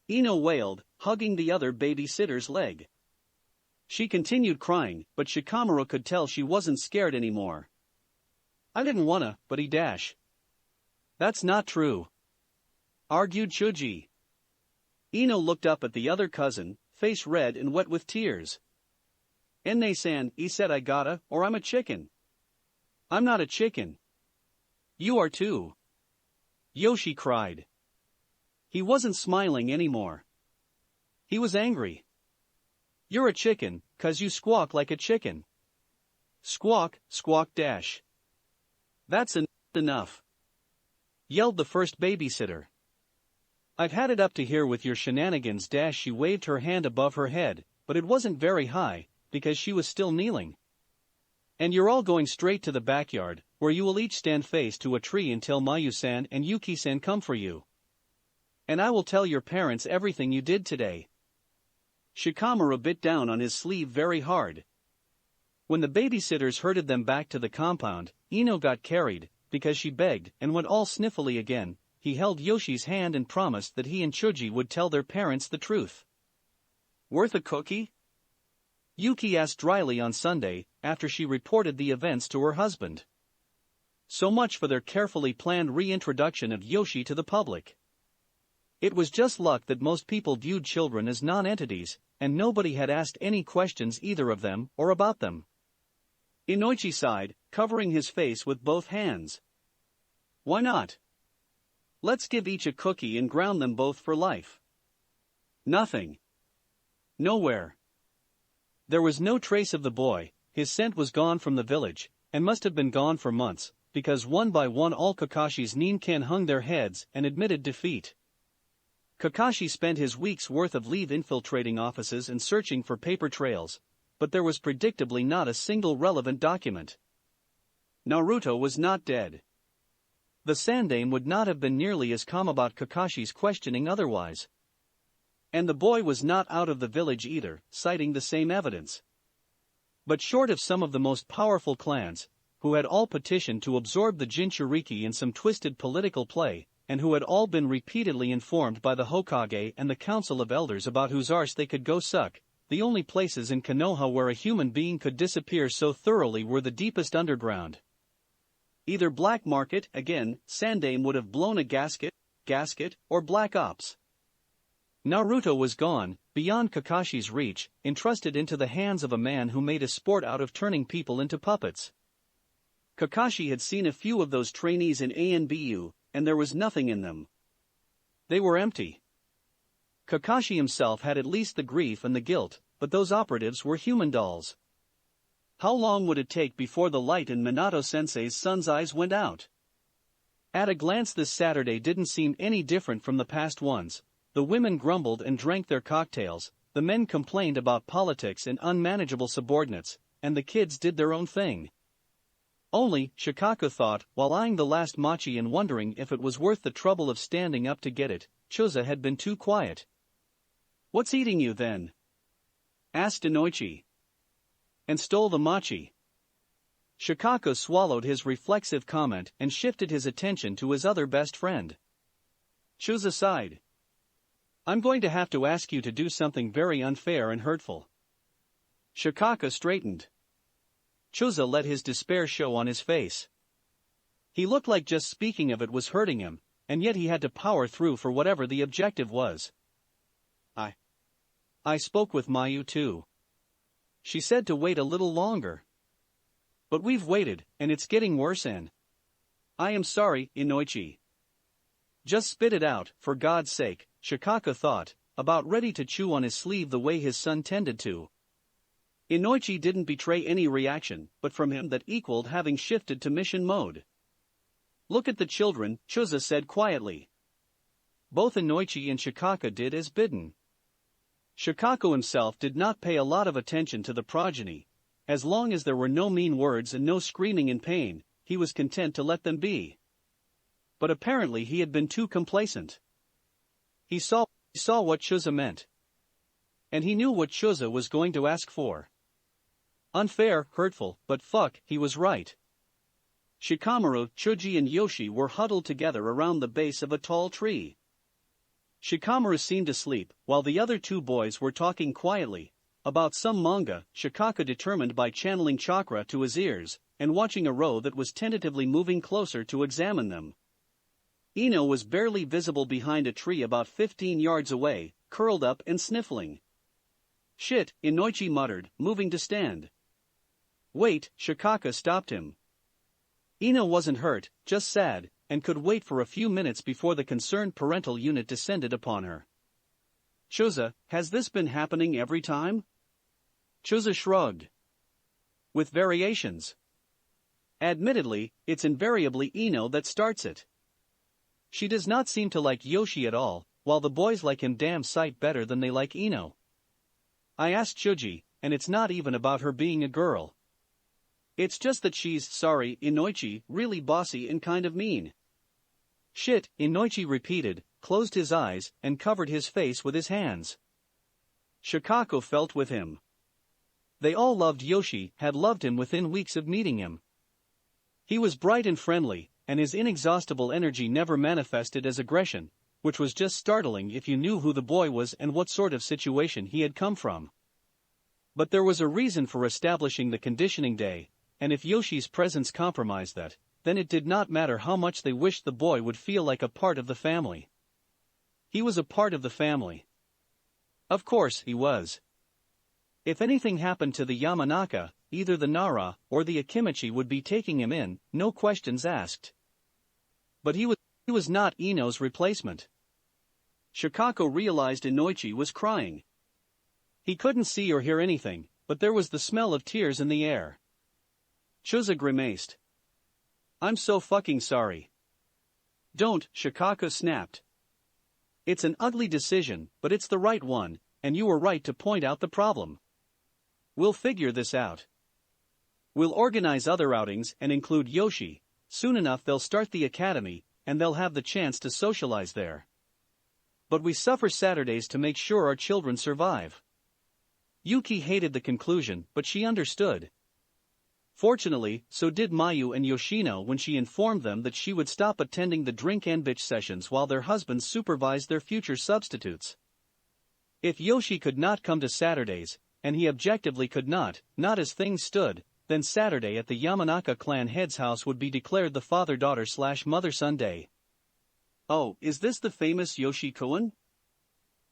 Ino wailed, hugging the other babysitter's leg. She continued crying, but Shikamaru could tell she wasn't scared anymore. I didn't wanna, but he dash. That's not true. Argued Chuji. Ino looked up at the other cousin, face red and wet with tears. Enne-san, he said I gotta, or I'm a chicken. I'm not a chicken. You are too. Yoshi cried. He wasn't smiling anymore. He was angry. You're a chicken, 'cause you squawk like a chicken. Squawk, squawk dash. That's enough. Yelled the first babysitter. I've had it up to here with your shenanigans dash. She waved her hand above her head, but it wasn't very high, because she was still kneeling. And you're all going straight to the backyard, where you will each stand face to a tree until Mayu-san and Yuki-san come for you. And I will tell your parents everything you did today. Shikamaru bit down on his sleeve very hard. When the babysitters herded them back to the compound, Ino got carried, because she begged and went all sniffly again. He held Yoshi's hand and promised that he and Chuji would tell their parents the truth. Worth a cookie? Yuki asked dryly on Sunday, after she reported the events to her husband. So much for their carefully planned reintroduction of Yoshi to the public. It was just luck that most people viewed children as non-entities, and nobody had asked any questions either of them or about them. Inoichi sighed, covering his face with both hands. Why not? Let's give each a cookie and ground them both for life. Nothing. Nowhere. There was no trace of the boy. His scent was gone from the village, and must have been gone for months, because one by one all Kakashi's Ninken hung their heads and admitted defeat. Kakashi spent his week's worth of leave infiltrating offices and searching for paper trails, but there was predictably not a single relevant document. Naruto was not dead. The Sandaime would not have been nearly as calm about Kakashi's questioning otherwise. And the boy was not out of the village either, citing the same evidence. But short of some of the most powerful clans, who had all petitioned to absorb the Jinchuriki in some twisted political play, and who had all been repeatedly informed by the Hokage and the Council of Elders about whose arse they could go suck, the only places in Konoha where a human being could disappear so thoroughly were the deepest underground. Either black market, again, Sandaime would have blown a gasket, or black ops. Naruto was gone, beyond Kakashi's reach, entrusted into the hands of a man who made a sport out of turning people into puppets. Kakashi had seen a few of those trainees in ANBU, and there was nothing in them. They were empty. Kakashi himself had at least the grief and the guilt, but those operatives were human dolls. How long would it take before the light in Minato-sensei's son's eyes went out? At a glance, this Saturday didn't seem any different from the past ones. The women grumbled and drank their cocktails, the men complained about politics and unmanageable subordinates, and the kids did their own thing. Only, Shikako thought, while eyeing the last mochi and wondering if it was worth the trouble of standing up to get it, Choza had been too quiet. "What's eating you then?" asked Inoichi. "And stole the mochi." Shikako swallowed his reflexive comment and shifted his attention to his other best friend. Choza sighed. "I'm going to have to ask you to do something very unfair and hurtful." Shikako straightened. Choza let his despair show on his face. He looked like just speaking of it was hurting him, and yet he had to power through for whatever the objective was. I spoke with Mayu too. She said to wait a little longer. But we've waited, and it's getting worse and... I am sorry, Inoichi. Just spit it out, for God's sake, Shikako thought, about ready to chew on his sleeve the way his son tended to. Inoichi didn't betray any reaction, but from him that equaled having shifted to mission mode. Look at the children, Choza said quietly. Both Inoichi and Shikako did as bidden. Shikako himself did not pay a lot of attention to the progeny. As long as there were no mean words and no screaming in pain, he was content to let them be. But apparently he had been too complacent. He saw what Choza meant. And he knew what Choza was going to ask for. Unfair, hurtful, but fuck, he was right. Shikamaru, Choji and Yoshi were huddled together around the base of a tall tree. Shikamaru seemed asleep, while the other two boys were talking quietly, about some manga, Shikako determined by channeling chakra to his ears, and watching a row that was tentatively moving closer to examine them. Ino was barely visible behind a tree about 15 yards away, curled up and sniffling. Shit, Inoichi muttered, moving to stand. Wait, Shikako stopped him. Ino wasn't hurt, just sad, and could wait for a few minutes before the concerned parental unit descended upon her. Choza, has this been happening every time? Choza shrugged. With variations. Admittedly, it's invariably Ino that starts it. She does not seem to like Yoshi at all, while the boys like him damn sight better than they like Ino. I asked Choji, and it's not even about her being a girl. It's just that she's, sorry, Inoichi, really bossy and kind of mean. Shit, Inoichi repeated, closed his eyes, and covered his face with his hands. Shikako felt with him. They all loved Yoshi, had loved him within weeks of meeting him. He was bright and friendly, and his inexhaustible energy never manifested as aggression, which was just startling if you knew who the boy was and what sort of situation he had come from. But there was a reason for establishing the conditioning day, and if Yoshi's presence compromised that, then it did not matter how much they wished the boy would feel like a part of the family. He was a part of the family. Of course, he was. If anything happened to the Yamanaka, either the Nara or the Akimichi would be taking him in, no questions asked. But he was not Ino's replacement. Shikako realized Inoichi was crying. He couldn't see or hear anything, but there was the smell of tears in the air. Choza grimaced. I'm so fucking sorry. Don't, Shikako snapped. It's an ugly decision, but it's the right one, and you were right to point out the problem. We'll figure this out. We'll organize other outings and include Yoshi. Soon enough they'll start the academy, and they'll have the chance to socialize there. But we suffer Saturdays to make sure our children survive. Yuki hated the conclusion, but she understood. Fortunately, so did Mayu and Yoshino when she informed them that she would stop attending the drink and bitch sessions while their husbands supervised their future substitutes. If Yoshi could not come to Saturdays, and he objectively could not as things stood, then Saturday at the Yamanaka clan head's house would be declared the father-daughter/mother-son day. "Oh, is this the famous Yoshi-kun?"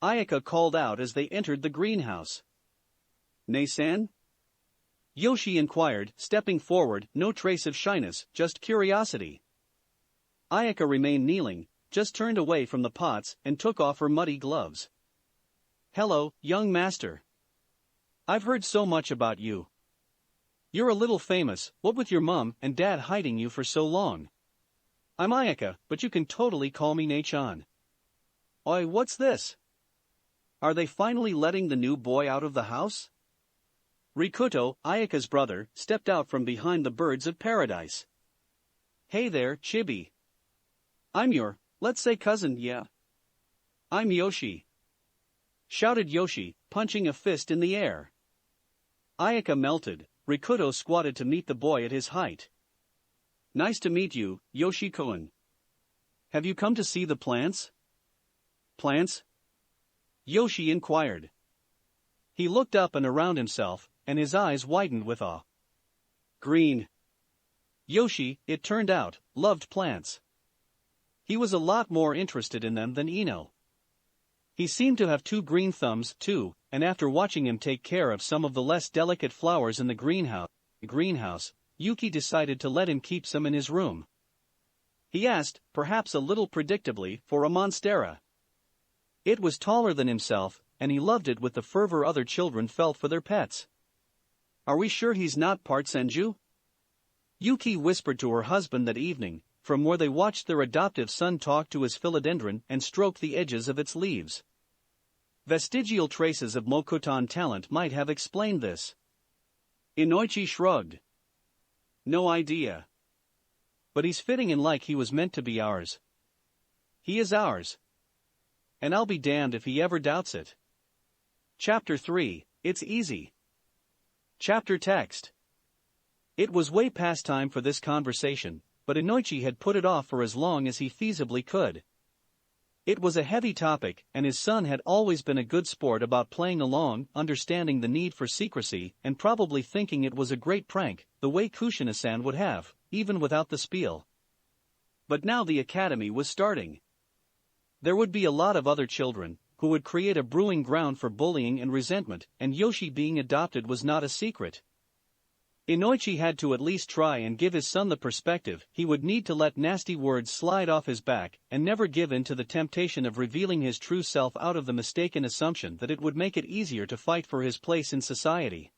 Ayaka called out as they entered the greenhouse. "Nei-san?" Yoshi inquired, stepping forward, no trace of shyness, just curiosity. Ayaka remained kneeling, just turned away from the pots and took off her muddy gloves. "Hello, young master. I've heard so much about you. You're a little famous, what with your mum and dad hiding you for so long. I'm Ayaka, but you can totally call me Nei-chan." "Oi, what's this? Are they finally letting the new boy out of the house?" Rikuto, Ayaka's brother, stepped out from behind the birds of paradise. "Hey there, Chibi. I'm your, let's say cousin, yeah. I'm Yoshi," shouted Yoshi, punching a fist in the air. Ayaka melted. Rikuto squatted to meet the boy at his height. "Nice to meet you, Yoshi-kun. Have you come to see the plants?" "Plants?" Yoshi inquired. He looked up and around himself, and his eyes widened with awe. Green. Yoshi, it turned out, loved plants. He was a lot more interested in them than Ino. He seemed to have two green thumbs, too, and after watching him take care of some of the less delicate flowers in the greenhouse, Yuki decided to let him keep some in his room. He asked, perhaps a little predictably, for a monstera. It was taller than himself, and he loved it with the fervor other children felt for their pets. "Are we sure he's not part Senju?" Yuki whispered to her husband that evening, from where they watched their adoptive son talk to his philodendron and stroke the edges of its leaves. Vestigial traces of Mokuton talent might have explained this. Inoichi shrugged. "No idea. But he's fitting in like he was meant to be ours. He is ours. And I'll be damned if he ever doubts it." Chapter 3, It's Easy. Chapter text. It was way past time for this conversation, but Inoichi had put it off for as long as he feasibly could. It was a heavy topic, and his son had always been a good sport about playing along, understanding the need for secrecy, and probably thinking it was a great prank, the way Kushina-san would have, even without the spiel. But now the academy was starting. There would be a lot of other children, who would create a brewing ground for bullying and resentment, and Yoshi being adopted was not a secret. Inoichi had to at least try and give his son the perspective he would need to let nasty words slide off his back and never give in to the temptation of revealing his true self out of the mistaken assumption that it would make it easier to fight for his place in society.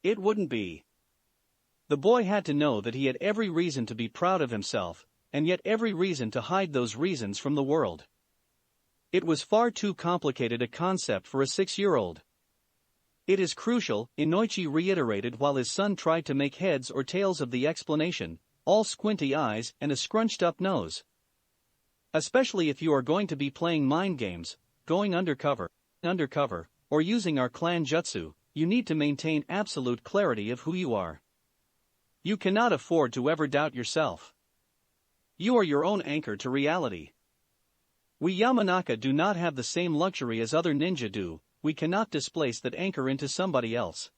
It wouldn't be. The boy had to know that he had every reason to be proud of himself, and yet every reason to hide those reasons from the world. It was far too complicated a concept for a 6-year-old. "It is crucial," Inoichi reiterated while his son tried to make heads or tails of the explanation, all squinty eyes and a scrunched-up nose. "Especially if you are going to be playing mind games, going undercover, or using our clan jutsu, you need to maintain absolute clarity of who you are. You cannot afford to ever doubt yourself. You are your own anchor to reality. We Yamanaka do not have the same luxury as other ninja do. We cannot displace that anchor into somebody else."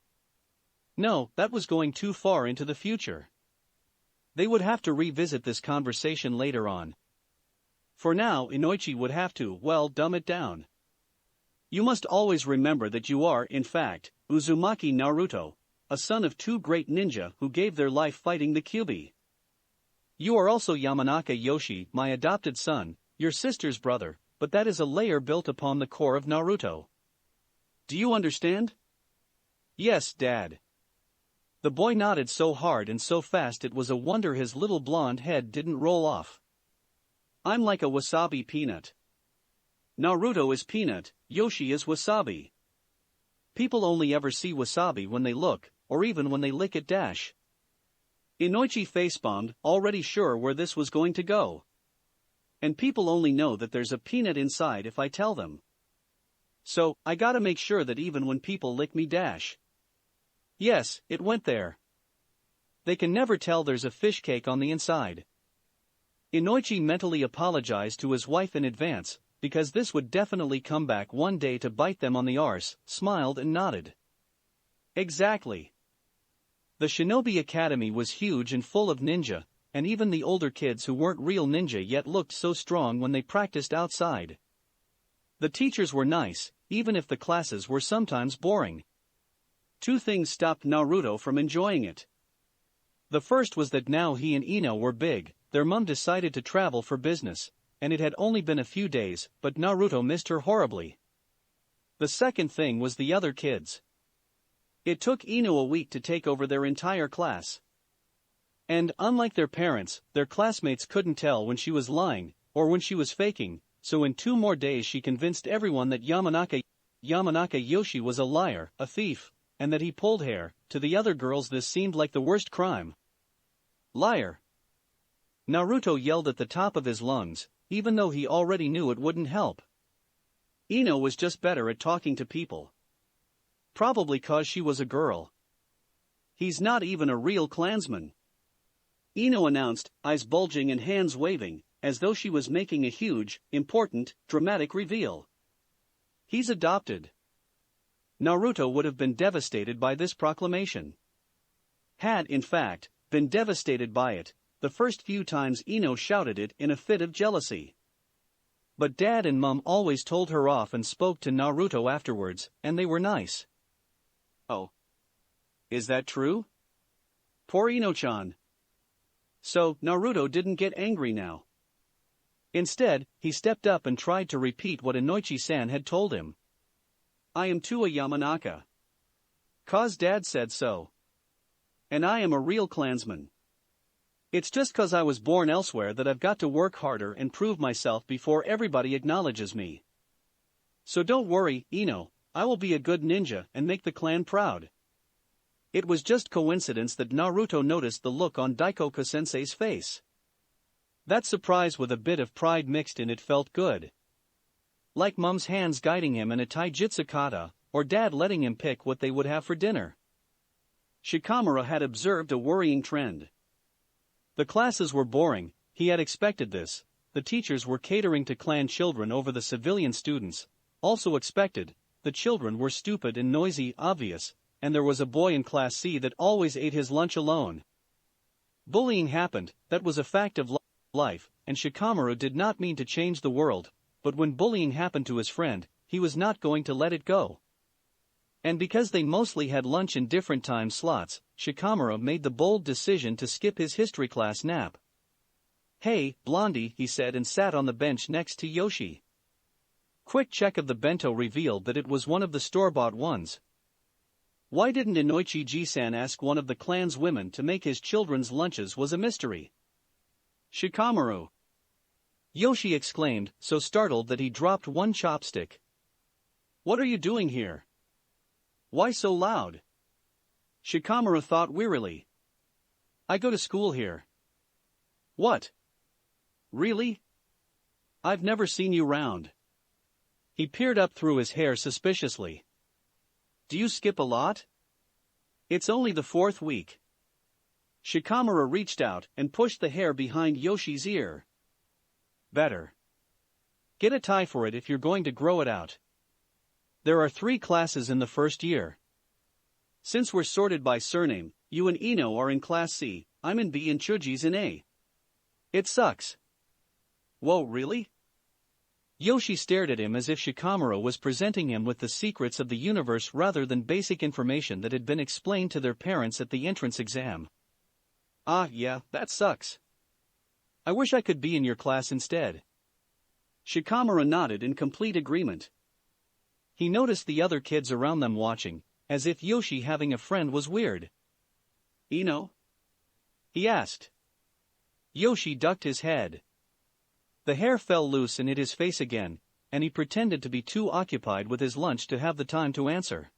No, that was going too far into the future. They would have to revisit this conversation later on. For now, Inoichi would have to, well, dumb it down. "You must always remember that you are, in fact, Uzumaki Naruto, a son of two great ninja who gave their life fighting the Kyuubi. You are also Yamanaka Yoshi, my adopted son, your sister's brother, but that is a layer built upon the core of Naruto. Do you understand?" "Yes, Dad." The boy nodded so hard and so fast it was a wonder his little blonde head didn't roll off. "I'm like a wasabi peanut. Naruto is peanut, Yoshi is wasabi. People only ever see wasabi when they look, or even when they lick it. Inoichi facepalmed, already sure where this was going to go. "And people only know that there's a peanut inside if I tell them. So, I gotta make sure that even when people lick me. Yes, it went there. They can never tell there's a fish cake on the inside." Inoichi mentally apologized to his wife in advance, because this would definitely come back one day to bite them on the arse, smiled and nodded. Exactly. The Shinobi Academy was huge and full of ninja, and even the older kids who weren't real ninja yet looked so strong when they practiced outside. The teachers were nice, even if the classes were sometimes boring. Two things stopped Naruto from enjoying it. The first was that now he and Ino were big, their mom decided to travel for business, and it had only been a few days, but Naruto missed her horribly. The second thing was the other kids. It took Ino a week to take over their entire class. And, unlike their parents, their classmates couldn't tell when she was lying, or when she was faking, so in 2 more days she convinced everyone that Yamanaka Yoshi was a liar, a thief, and that he pulled hair. To the other girls this seemed like the worst crime. Liar! Naruto yelled at the top of his lungs, even though he already knew it wouldn't help. Ino was just better at talking to people. Probably 'cause she was a girl. He's not even a real clansman. Ino announced, eyes bulging and hands waving, as though she was making a huge, important, dramatic reveal. He's adopted. Naruto would have been devastated by this proclamation. Had, in fact, been devastated by it, the first few times Ino shouted it in a fit of jealousy. But Dad and Mum always told her off and spoke to Naruto afterwards, and they were nice. Oh. Is that true? Poor Ino-chan. So, Naruto didn't get angry now. Instead, he stepped up and tried to repeat what Inoichi-san had told him. I am too a Yamanaka. 'Cause Dad said so. And I am a real clansman. It's just 'cause I was born elsewhere that I've got to work harder and prove myself before everybody acknowledges me. So don't worry, Ino, I will be a good ninja and make the clan proud. It was just coincidence that Naruto noticed the look on Daikoku-sensei's face. That surprise with a bit of pride mixed in it felt good. Like Mum's hands guiding him in a taijutsu kata, or Dad letting him pick what they would have for dinner. Shikamaru had observed a worrying trend. The classes were boring, he had expected this, the teachers were catering to clan children over the civilian students, also expected, the children were stupid and noisy, obvious, and there was a boy in Class C that always ate his lunch alone. Bullying happened, that was a fact of life, and Shikamaru did not mean to change the world, but when bullying happened to his friend, he was not going to let it go. And because they mostly had lunch in different time slots, Shikamaru made the bold decision to skip his history class nap. Hey, Blondie, he said and sat on the bench next to Yoshi. Quick check of the bento revealed that it was one of the store-bought ones. Why didn't Inoichi-san ask one of the clan's women to make his children's lunches was a mystery. Shikamaru! Yoshi exclaimed, so startled that he dropped one chopstick. What are you doing here? Why so loud? Shikamaru thought wearily. I go to school here. What? Really? I've never seen you round. He peered up through his hair suspiciously. Do you skip a lot? It's only the 4th week. Shikamaru reached out and pushed the hair behind Yoshi's ear. Better. Get a tie for it if you're going to grow it out. There are 3 classes in the first year. Since we're sorted by surname, you and Ino are in Class C, I'm in B and Chuji's in A. It sucks. Whoa, really? Yoshi stared at him as if Shikamaru was presenting him with the secrets of the universe rather than basic information that had been explained to their parents at the entrance exam. Ah, yeah, that sucks. I wish I could be in your class instead. Shikamaru nodded in complete agreement. He noticed the other kids around them watching, as if Yoshi having a friend was weird. Ino? He asked. Yoshi ducked his head. The hair fell loose and hit his face again, and he pretended to be too occupied with his lunch to have the time to answer.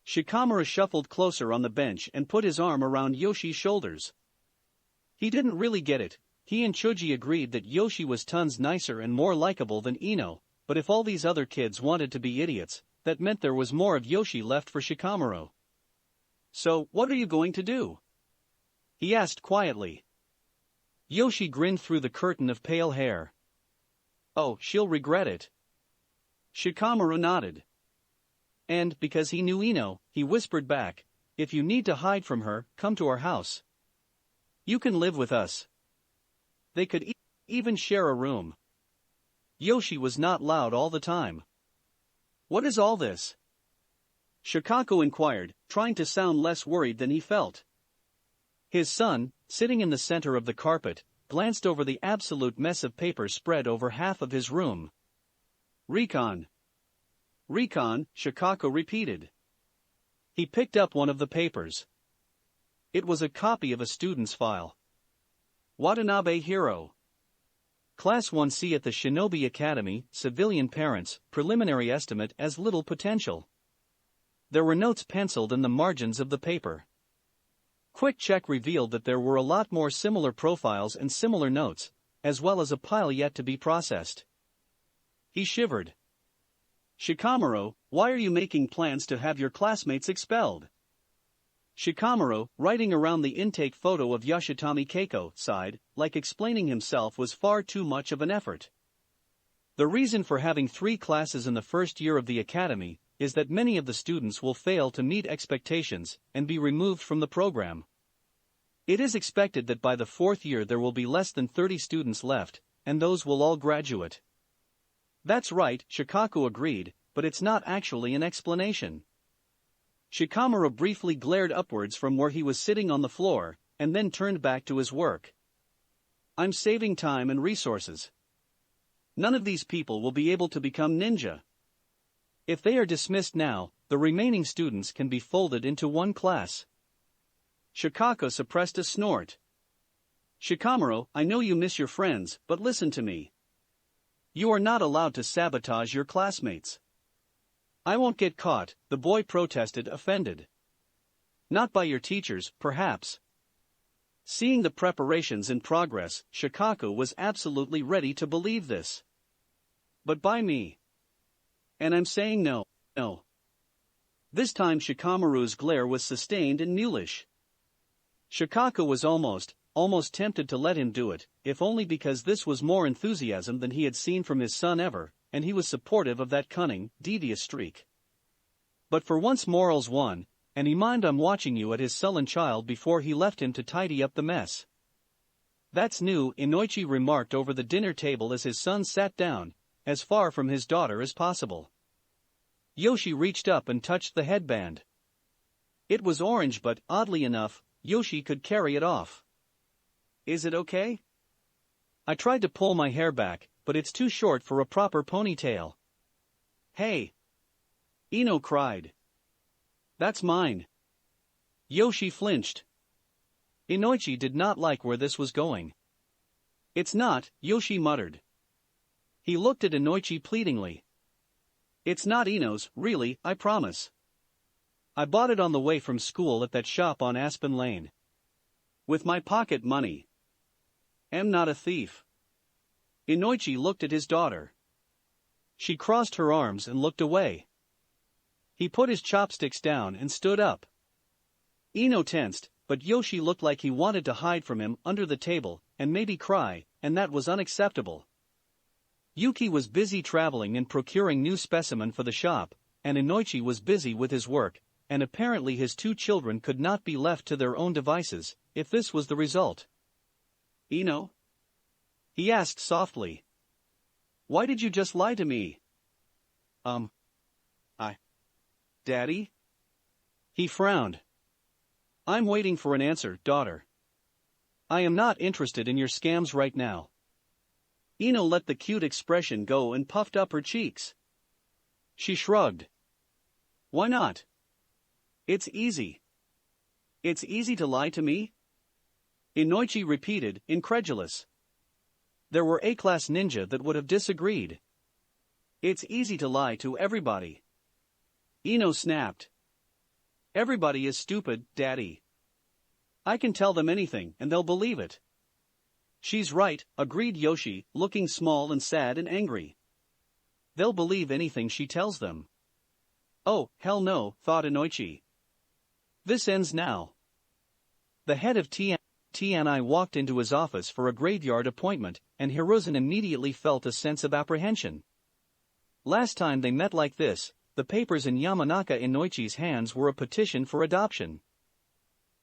Shikamaru shuffled closer on the bench and put his arm around Yoshi's shoulders. He didn't really get it. He and Chuji agreed that Yoshi was tons nicer and more likable than Ino, but if all these other kids wanted to be idiots, that meant there was more of Yoshi left for Shikamaru. So, what are you going to do? He asked quietly. Yoshi grinned through the curtain of pale hair. Oh, she'll regret it. Shikamaru nodded. And, because he knew Ino, he whispered back, if you need to hide from her, come to our house. You can live with us. They could even share a room. Yoshi was not loud all the time. What is all this? Shikako inquired, trying to sound less worried than he felt. His son, sitting in the center of the carpet, glanced over the absolute mess of paper spread over half of his room. Recon. Recon, Shikako repeated. He picked up one of the papers. It was a copy of a student's file. Watanabe Hiro. Class 1C at the Shinobi Academy, civilian parents, preliminary estimate as little potential. There were notes penciled in the margins of the paper. Quick check revealed that there were a lot more similar profiles and similar notes, as well as a pile yet to be processed. He shivered. Shikamaru, why are you making plans to have your classmates expelled? Shikamaru, writing around the intake photo of Yoshitami Keiko, sighed, like explaining himself was far too much of an effort. The reason for having 3 classes in the first year of the academy is that many of the students will fail to meet expectations and be removed from the program. It is expected that by the 4th year there will be less than 30 students left, and those will all graduate. That's right, Shikako agreed, but it's not actually an explanation. Shikamaru briefly glared upwards from where he was sitting on the floor, and then turned back to his work. I'm saving time and resources. None of these people will be able to become ninja. If they are dismissed now, the remaining students can be folded into one class. Shikako suppressed a snort. Shikamaru, I know you miss your friends, but listen to me. You are not allowed to sabotage your classmates. I won't get caught, the boy protested, offended. Not by your teachers, perhaps. Seeing the preparations in progress, Shikako was absolutely ready to believe this. But by me. And I'm saying no, no. This time Shikamaru's glare was sustained and mulish. Shikako was almost tempted to let him do it, if only because this was more enthusiasm than he had seen from his son ever, and he was supportive of that cunning, devious streak. But for once morals won, and he mind I'm watching you at his sullen child before he left him to tidy up the mess. That's new, Inoichi remarked over the dinner table as his son sat down, as far from his daughter as possible. Yoshi reached up and touched the headband. It was orange but, oddly enough, Yoshi could carry it off. Is it okay? I tried to pull my hair back, but it's too short for a proper ponytail. Hey! Ino cried. That's mine. Yoshi flinched. Inoichi did not like where this was going. It's not, Yoshi muttered. He looked at Inoichi pleadingly. It's not Ino's, really, I promise. I bought it on the way from school at that shop on Aspen Lane. With my pocket money. Am not a thief. Inoichi looked at his daughter. She crossed her arms and looked away. He put his chopsticks down and stood up. Ino tensed, but Yoshi looked like he wanted to hide from him under the table and maybe cry, and that was unacceptable. Yuki was busy traveling and procuring new specimen for the shop, and Inoichi was busy with his work, and apparently his 2 children could not be left to their own devices, if this was the result. Ino? He asked softly. Why did you just lie to me? Daddy? He frowned. I'm waiting for an answer, daughter. I am not interested in your scams right now. Ino let the cute expression go and puffed up her cheeks. She shrugged. Why not? It's easy. It's easy to lie to me? Inoichi repeated, incredulous. There were A-class ninja that would have disagreed. It's easy to lie to everybody. Ino snapped. Everybody is stupid, Daddy. I can tell them anything and they'll believe it. She's right, agreed Yoshi, looking small and sad and angry. They'll believe anything she tells them. Oh, hell no, thought Inoichi. This ends now. The head of TNI walked into his office for a graveyard appointment, and Hiruzen immediately felt a sense of apprehension. Last time they met like this, the papers in Yamanaka Inoichi's hands were a petition for adoption.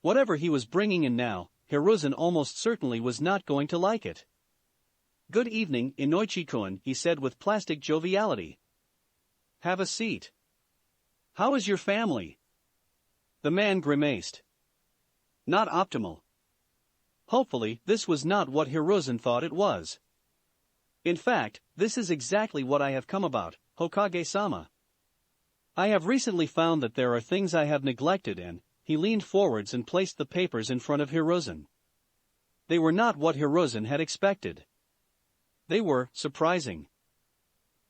Whatever he was bringing in now, Hiruzen almost certainly was not going to like it. "Good evening, Inoichi-kun," he said with plastic joviality. "Have a seat. How is your family?" The man grimaced. Not optimal. Hopefully, this was not what Hiruzen thought it was. "In fact, this is exactly what I have come about, Hokage-sama. I have recently found that there are things I have neglected and..." He leaned forwards and placed the papers in front of Hiruzen. They were not what Hiruzen had expected. They were surprising.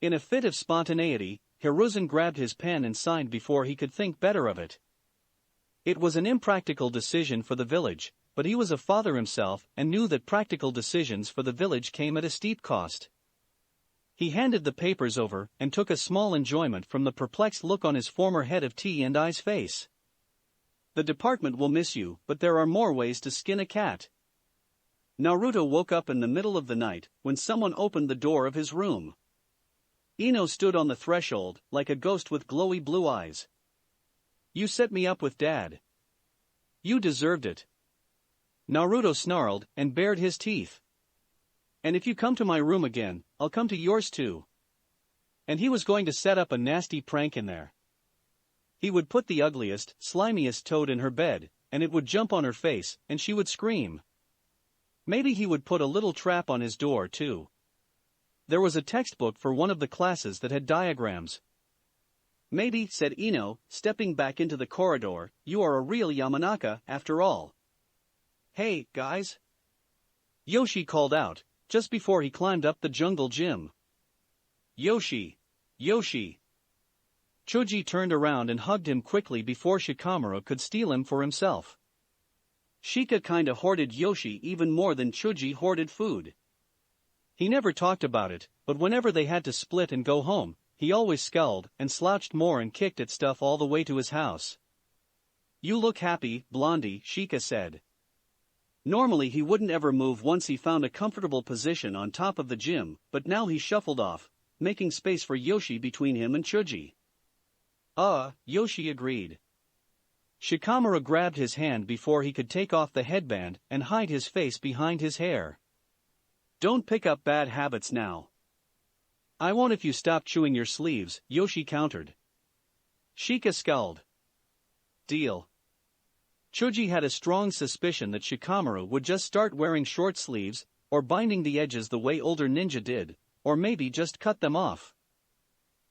In a fit of spontaneity, Hiruzen grabbed his pen and signed before he could think better of it. It was an impractical decision for the village, but he was a father himself and knew that practical decisions for the village came at a steep cost. He handed the papers over and took a small enjoyment from the perplexed look on his former head of T&I's face. "The department will miss you, but there are more ways to skin a cat." Naruto woke up in the middle of the night when someone opened the door of his room. Ino stood on the threshold, like a ghost with glowy blue eyes. "You set me up with Dad. You deserved it." Naruto snarled and bared his teeth. "And if you come to my room again, I'll come to yours too." And he was going to set up a nasty prank in there. He would put the ugliest, slimiest toad in her bed, and it would jump on her face, and she would scream. Maybe he would put a little trap on his door too. There was a textbook for one of the classes that had diagrams. "Maybe," said Ino, stepping back into the corridor, "you are a real Yamanaka, after all." "Hey, guys!" Yoshi called out, just before he climbed up the jungle gym. "Yoshi! Yoshi!" Choji turned around and hugged him quickly before Shikamaru could steal him for himself. Shika kinda hoarded Yoshi even more than Choji hoarded food. He never talked about it, but whenever they had to split and go home, he always scowled and slouched more and kicked at stuff all the way to his house. "You look happy, Blondie," Shika said. Normally he wouldn't ever move once he found a comfortable position on top of the gym, but now he shuffled off, making space for Yoshi between him and Choji. Yoshi agreed. Shikamaru grabbed his hand before he could take off the headband and hide his face behind his hair. "Don't pick up bad habits now." "I won't if you stop chewing your sleeves," Yoshi countered. Shika scowled. "Deal." Choji had a strong suspicion that Shikamaru would just start wearing short sleeves, or binding the edges the way older ninja did, or maybe just cut them off.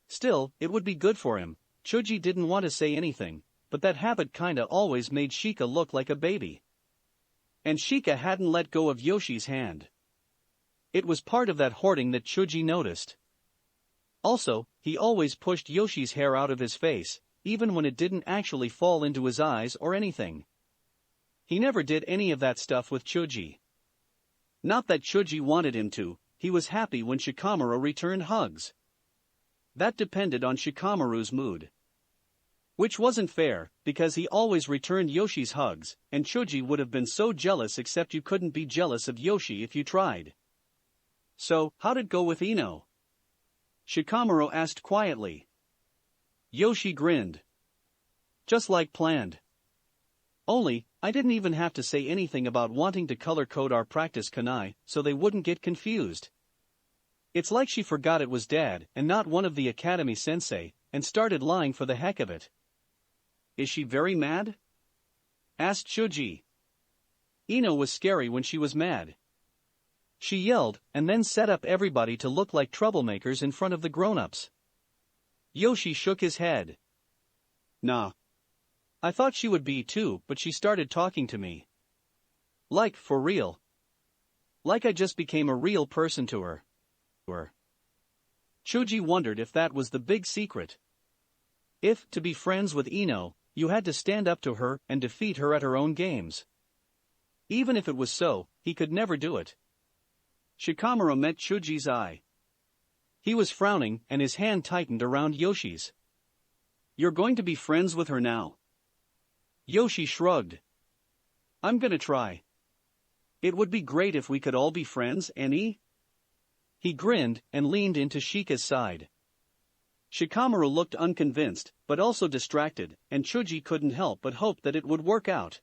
Still, it would be good for him. Choji didn't want to say anything, but that habit kinda always made Shika look like a baby. And Shika hadn't let go of Yoshi's hand. It was part of that hoarding that Choji noticed. Also, he always pushed Yoshi's hair out of his face, even when it didn't actually fall into his eyes or anything. He never did any of that stuff with Choji. Not that Choji wanted him to, he was happy when Shikamaru returned hugs. That depended on Shikamaru's mood. Which wasn't fair, because he always returned Yoshi's hugs, and Choji would have been so jealous except you couldn't be jealous of Yoshi if you tried. "So, how'd it go with Ino?" Shikamaru asked quietly. Yoshi grinned. "Just like planned. Only, I didn't even have to say anything about wanting to color code our practice kunai, so they wouldn't get confused. It's like she forgot it was Dad and not one of the academy sensei, and started lying for the heck of it." "Is she very mad?" asked Choji. Ino was scary when she was mad. She yelled and then set up everybody to look like troublemakers in front of the grown-ups. Yoshi shook his head. "Nah. I thought she would be too, but she started talking to me. Like, for real. Like I just became a real person to her." Choji wondered if that was the big secret. If, to be friends with Ino, you had to stand up to her and defeat her at her own games. Even if it was so, he could never do it. Shikamaru met Choji's eye. He was frowning and his hand tightened around Yoshi's. "You're going to be friends with her now?" Yoshi shrugged. "I'm gonna try. It would be great if we could all be friends, Annie?" He grinned and leaned into Shika's side. Shikamaru looked unconvinced, but also distracted, and Choji couldn't help but hope that it would work out.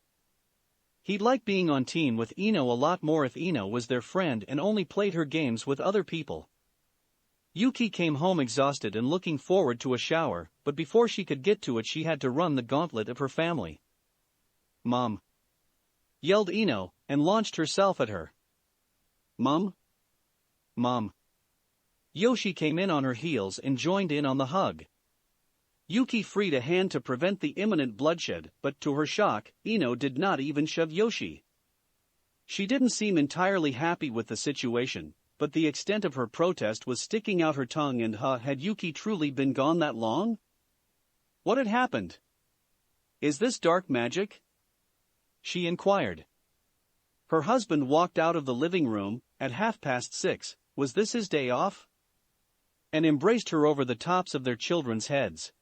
He'd like being on team with Ino a lot more if Ino was their friend and only played her games with other people. Yuki came home exhausted and looking forward to a shower, but before she could get to it she had to run the gauntlet of her family. "Mom!" yelled Ino, and launched herself at her. "Mom? Mom!" Yoshi came in on her heels and joined in on the hug. Yuki freed a hand to prevent the imminent bloodshed, but to her shock, Ino did not even shove Yoshi. She didn't seem entirely happy with the situation, but the extent of her protest was sticking out her tongue and had Yuki truly been gone that long? What had happened? "Is this dark magic?" she inquired. Her husband walked out of the living room at 6:30. Was this his day off? And embraced her over the tops of their children's heads.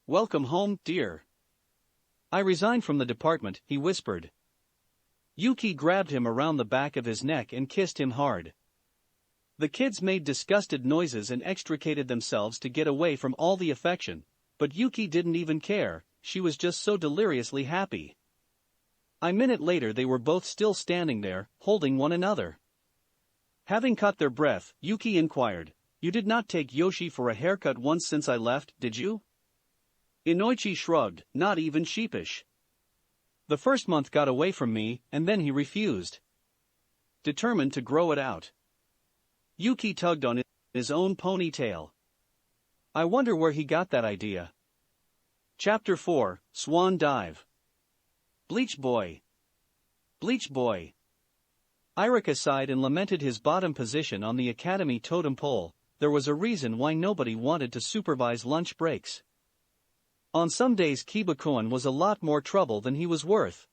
"Welcome home, dear." "I resigned from the department," he whispered. Yuki grabbed him around the back of his neck and kissed him hard. The kids made disgusted noises and extricated themselves to get away from all the affection, but Yuki didn't even care, she was just so deliriously happy. A minute later they were both still standing there, holding one another. Having caught their breath, Yuki inquired, "You did not take Yoshi for a haircut once since I left, did you?" Inoichi shrugged, not even sheepish. "The first month got away from me, and then he refused. Determined to grow it out." Yuki tugged on his own ponytail. "I wonder where he got that idea." Chapter 4, Swan Dive. Bleach Boy. Bleach Boy. Irika sighed and lamented his bottom position on the academy totem pole. There was a reason why nobody wanted to supervise lunch breaks. On some days Kiba-kun was a lot more trouble than he was worth.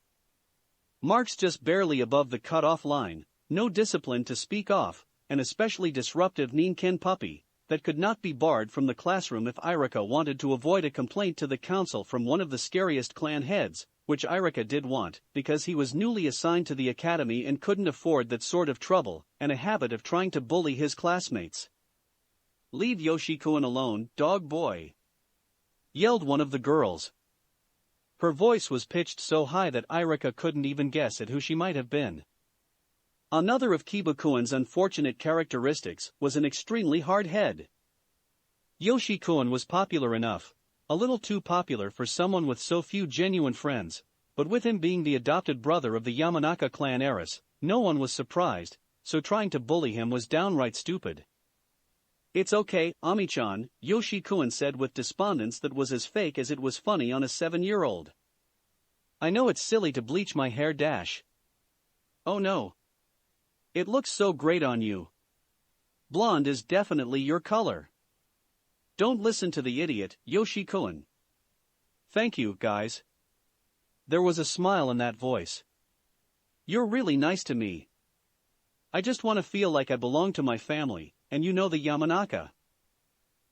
Marks just barely above the cut-off line, no discipline to speak of, an especially disruptive Ninken puppy that could not be barred from the classroom if Irika wanted to avoid a complaint to the council from one of the scariest clan heads, which Irika did want, because he was newly assigned to the academy and couldn't afford that sort of trouble, and a habit of trying to bully his classmates. "Leave Yoshi-kun alone, dog boy!" yelled one of the girls. Her voice was pitched so high that Irika couldn't even guess at who she might have been. Another of Kiba-kun's unfortunate characteristics was an extremely hard head. Yoshi-kun was popular enough, a little too popular for someone with so few genuine friends, but with him being the adopted brother of the Yamanaka clan heiress, no one was surprised, so trying to bully him was downright stupid. "It's okay, Ami-chan," Yoshi-kun said with despondence that was as fake as it was funny on a 7-year-old. "I know it's silly to bleach my hair dash. Oh no. It looks so great on you. Blonde is definitely your color. Don't listen to the idiot, Yoshi-kun." "Thank you, guys." There was a smile in that voice. "You're really nice to me. I just want to feel like I belong to my family, and you know the Yamanaka."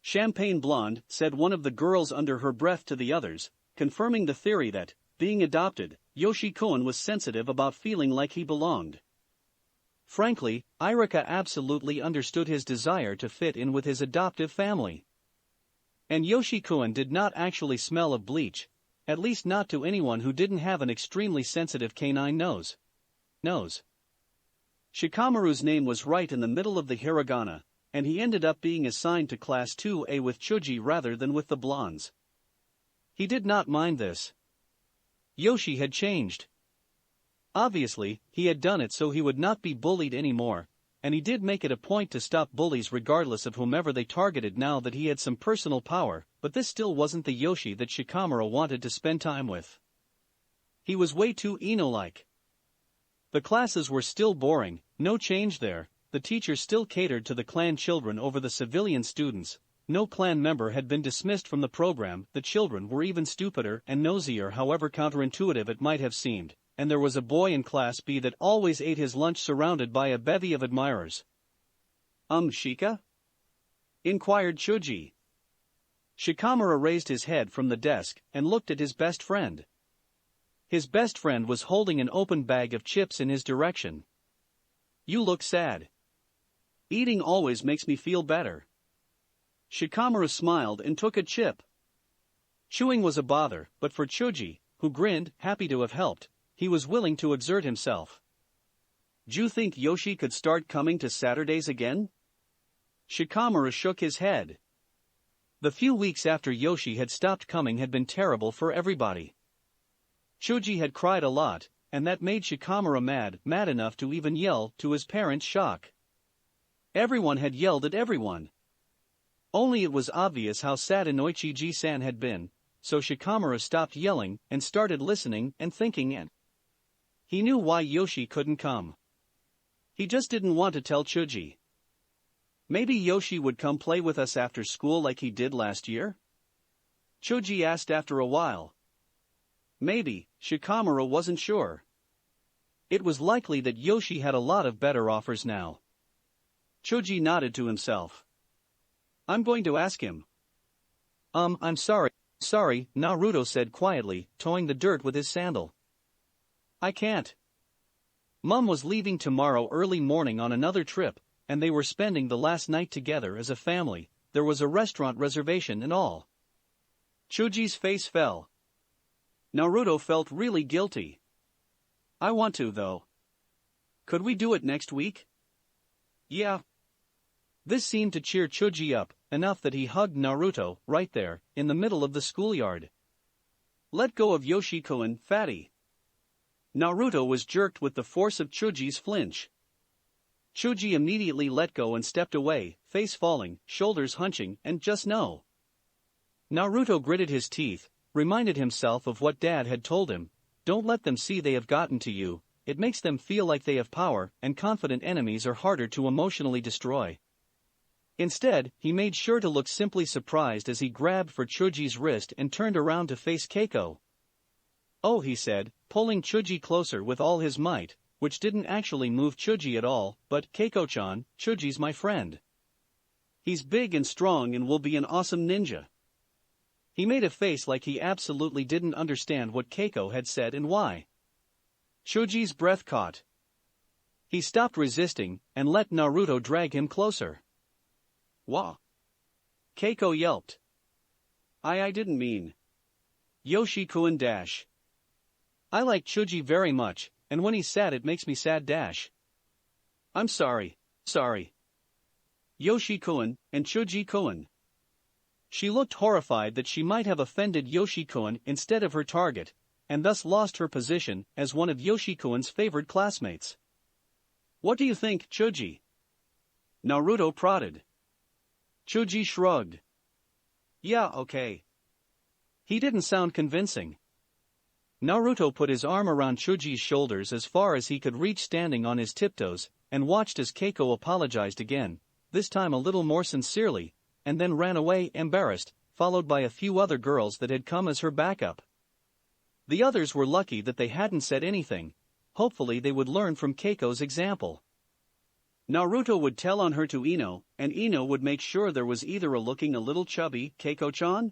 "Champagne blonde," said one of the girls under her breath to the others, confirming the theory that, being adopted, Yoshi-kun was sensitive about feeling like he belonged. Frankly, Irika absolutely understood his desire to fit in with his adoptive family. And Yoshi-kun did not actually smell of bleach, at least not to anyone who didn't have an extremely sensitive canine nose. Shikamaru's name was right in the middle of the hiragana, and he ended up being assigned to Class 2A with Chuji rather than with the blondes. He did not mind this. Yoshi had changed. Obviously, he had done it so he would not be bullied anymore, and he did make it a point to stop bullies regardless of whomever they targeted now that he had some personal power, but this still wasn't the Yoshi that Shikamaru wanted to spend time with. He was way too Ino-like. The classes were still boring, no change there, the teachers still catered to the clan children over the civilian students, no clan member had been dismissed from the program, the children were even stupider and nosier however counterintuitive it might have seemed, and there was a boy in Class B that always ate his lunch surrounded by a bevy of admirers. Shika?" inquired Chuji. Shikamaru raised his head from the desk and looked at his best friend. His best friend was holding an open bag of chips in his direction. "You look sad." "Eating always makes me feel better." Shikamaru smiled and took a chip. Chewing was a bother, but for Chuji, who grinned, happy to have helped, He was willing to exert himself. "Do you think Yoshi could start coming to Saturdays again?" Shikamaru shook his head. The few weeks after Yoshi had stopped coming had been terrible for everybody. Choji had cried a lot, and that made Shikamaru mad enough to even yell, to his parents' shock. Everyone had yelled at everyone. Only it was obvious how sad Inoichi-ji-san had been, so Shikamaru stopped yelling and started listening and thinking, and he knew why Yoshi couldn't come. He just didn't want to tell Choji. "Maybe Yoshi would come play with us after school like he did last year?" Choji asked after a while. Maybe, Shikamaru wasn't sure. It was likely that Yoshi had a lot of better offers now. Choji nodded to himself. "I'm going to ask him." I'm sorry, Naruto said quietly, toeing the dirt with his sandal. "I can't. Mom was leaving tomorrow early morning on another trip, and they were spending the last night together as a family. There was a restaurant reservation and all." Choji's face fell. Naruto felt really guilty. "I want to, though. Could we do it next week?" "Yeah." This seemed to cheer Choji up, enough that he hugged Naruto, right there, in the middle of the schoolyard. "Let go of Yoshi-kun, fatty." Naruto was jerked with the force of Choji's flinch. Choji immediately let go and stepped away, face falling, shoulders hunching, and just no. Naruto gritted his teeth, reminded himself of what Dad had told him: "Don't let them see they have gotten to you, it makes them feel like they have power, and confident enemies are harder to emotionally destroy." Instead, he made sure to look simply surprised as he grabbed for Choji's wrist and turned around to face Keiko. "Oh," he said, pulling Choji closer with all his might, which didn't actually move Choji at all, "but Keiko-chan, Choji's my friend. He's big and strong and will be an awesome ninja." He made a face like he absolutely didn't understand what Keiko had said and why. Choji's breath caught. He stopped resisting and let Naruto drag him closer. "Wah!" Keiko yelped. I didn't mean. Yoshi-kun dash. I like Choji very much, and when he's sad it makes me sad dash. I'm sorry. Yoshi-kun, and Choji-kun. She looked horrified that she might have offended Yoshi-kun instead of her target, and thus lost her position as one of Yoshi-kun's favorite classmates. "What do you think, Choji?" Naruto prodded. Choji shrugged. "Yeah, okay." He didn't sound convincing. Naruto put his arm around Choji's shoulders as far as he could reach, standing on his tiptoes, and watched as Keiko apologized again, this time a little more sincerely, and then ran away embarrassed, followed by a few other girls that had come as her backup. The others were lucky that they hadn't said anything. Hopefully they would learn from Keiko's example. Naruto would tell on her to Ino, and Ino would make sure there was either a looking a little chubby Keiko-chan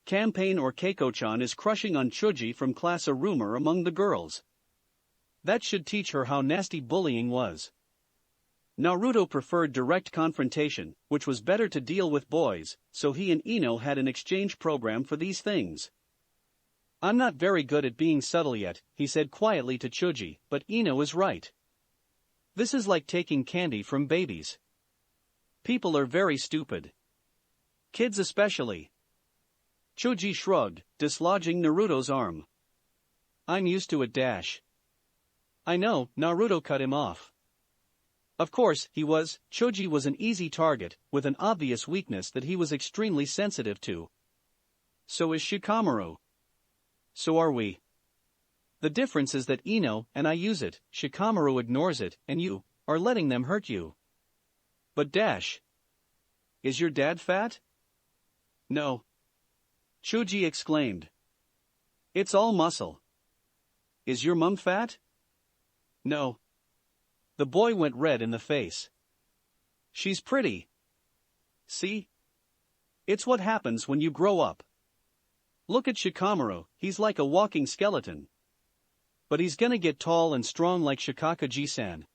campaign or Keiko-chan is crushing on Choji from class, a rumor among the girls. That should teach her how nasty bullying was. Naruto preferred direct confrontation, which was better to deal with boys, so he and Ino had an exchange program for these things. "I'm not very good at being subtle yet," he said quietly to Choji, "but Ino is right. This is like taking candy from babies. People are very stupid. Kids especially." Choji shrugged, dislodging Naruto's arm. "I'm used to it dash." "I know," Naruto cut him off. Of course, Choji was an easy target, with an obvious weakness that he was extremely sensitive to. So is Shikamaru. So are we. The difference is that Ino and I use it, Shikamaru ignores it, and you are letting them hurt you. But dash. Is your dad fat? No. Choji exclaimed. It's all muscle. Is your mum fat? No. The boy went red in the face. She's pretty. See? It's what happens when you grow up. Look at Shikamaru, he's like a walking skeleton. But he's gonna get tall and strong like Shikaka-ji-san.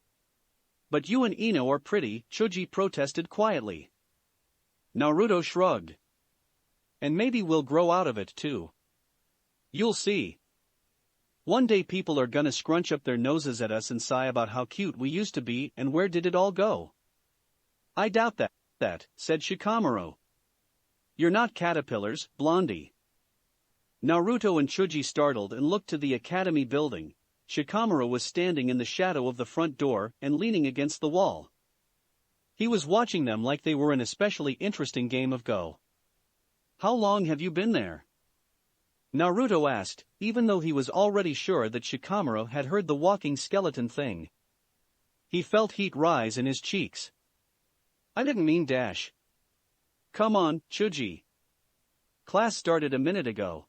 But you and Ino are pretty, Choji protested quietly. Naruto shrugged. And maybe we'll grow out of it too. You'll see. One day people are gonna scrunch up their noses at us and sigh about how cute we used to be and where did it all go. I doubt that, said Shikamaru. You're not caterpillars, Blondie. Naruto and Chuji startled and looked to the academy building. Shikamaru was standing in the shadow of the front door and leaning against the wall. He was watching them like they were an especially interesting game of Go. How long have you been there? Naruto asked, even though he was already sure that Shikamaru had heard the walking skeleton thing. He felt heat rise in his cheeks. I didn't mean dash. Come on, Chuji. Class started a minute ago.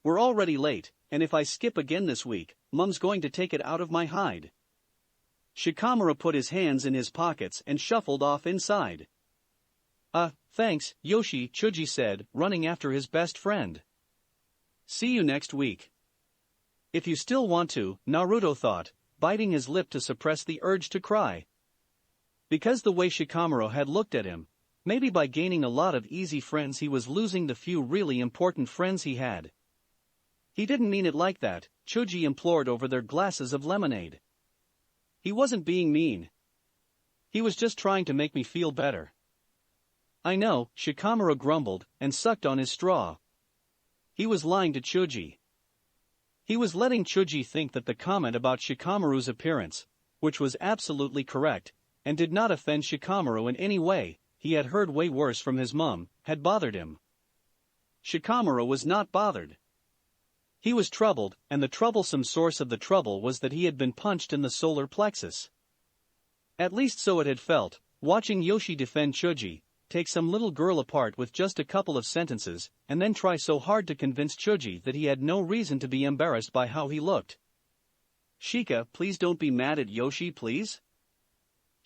We're already late, and if I skip again this week, Mum's going to take it out of my hide. Shikamaru put his hands in his pockets and shuffled off inside. Thanks, Yoshi, Chuji said, running after his best friend. See you next week. If you still want to, Naruto thought, biting his lip to suppress the urge to cry. Because the way Shikamaru had looked at him, maybe by gaining a lot of easy friends he was losing the few really important friends he had. He didn't mean it like that, Chuji implored over their glasses of lemonade. He wasn't being mean. He was just trying to make me feel better. I know, Shikamaru grumbled, and sucked on his straw. He was lying to Chuji. He was letting Chuji think that the comment about Shikamaru's appearance, which was absolutely correct, and did not offend Shikamaru in any way, he had heard way worse from his mum, had bothered him. Shikamaru was not bothered. He was troubled, and the troublesome source of the trouble was that he had been punched in the solar plexus. At least so it had felt, watching Yoshi defend Chuji, take some little girl apart with just a couple of sentences, and then try so hard to convince Chuji that he had no reason to be embarrassed by how he looked. Shika, please don't be mad at Yoshi, please?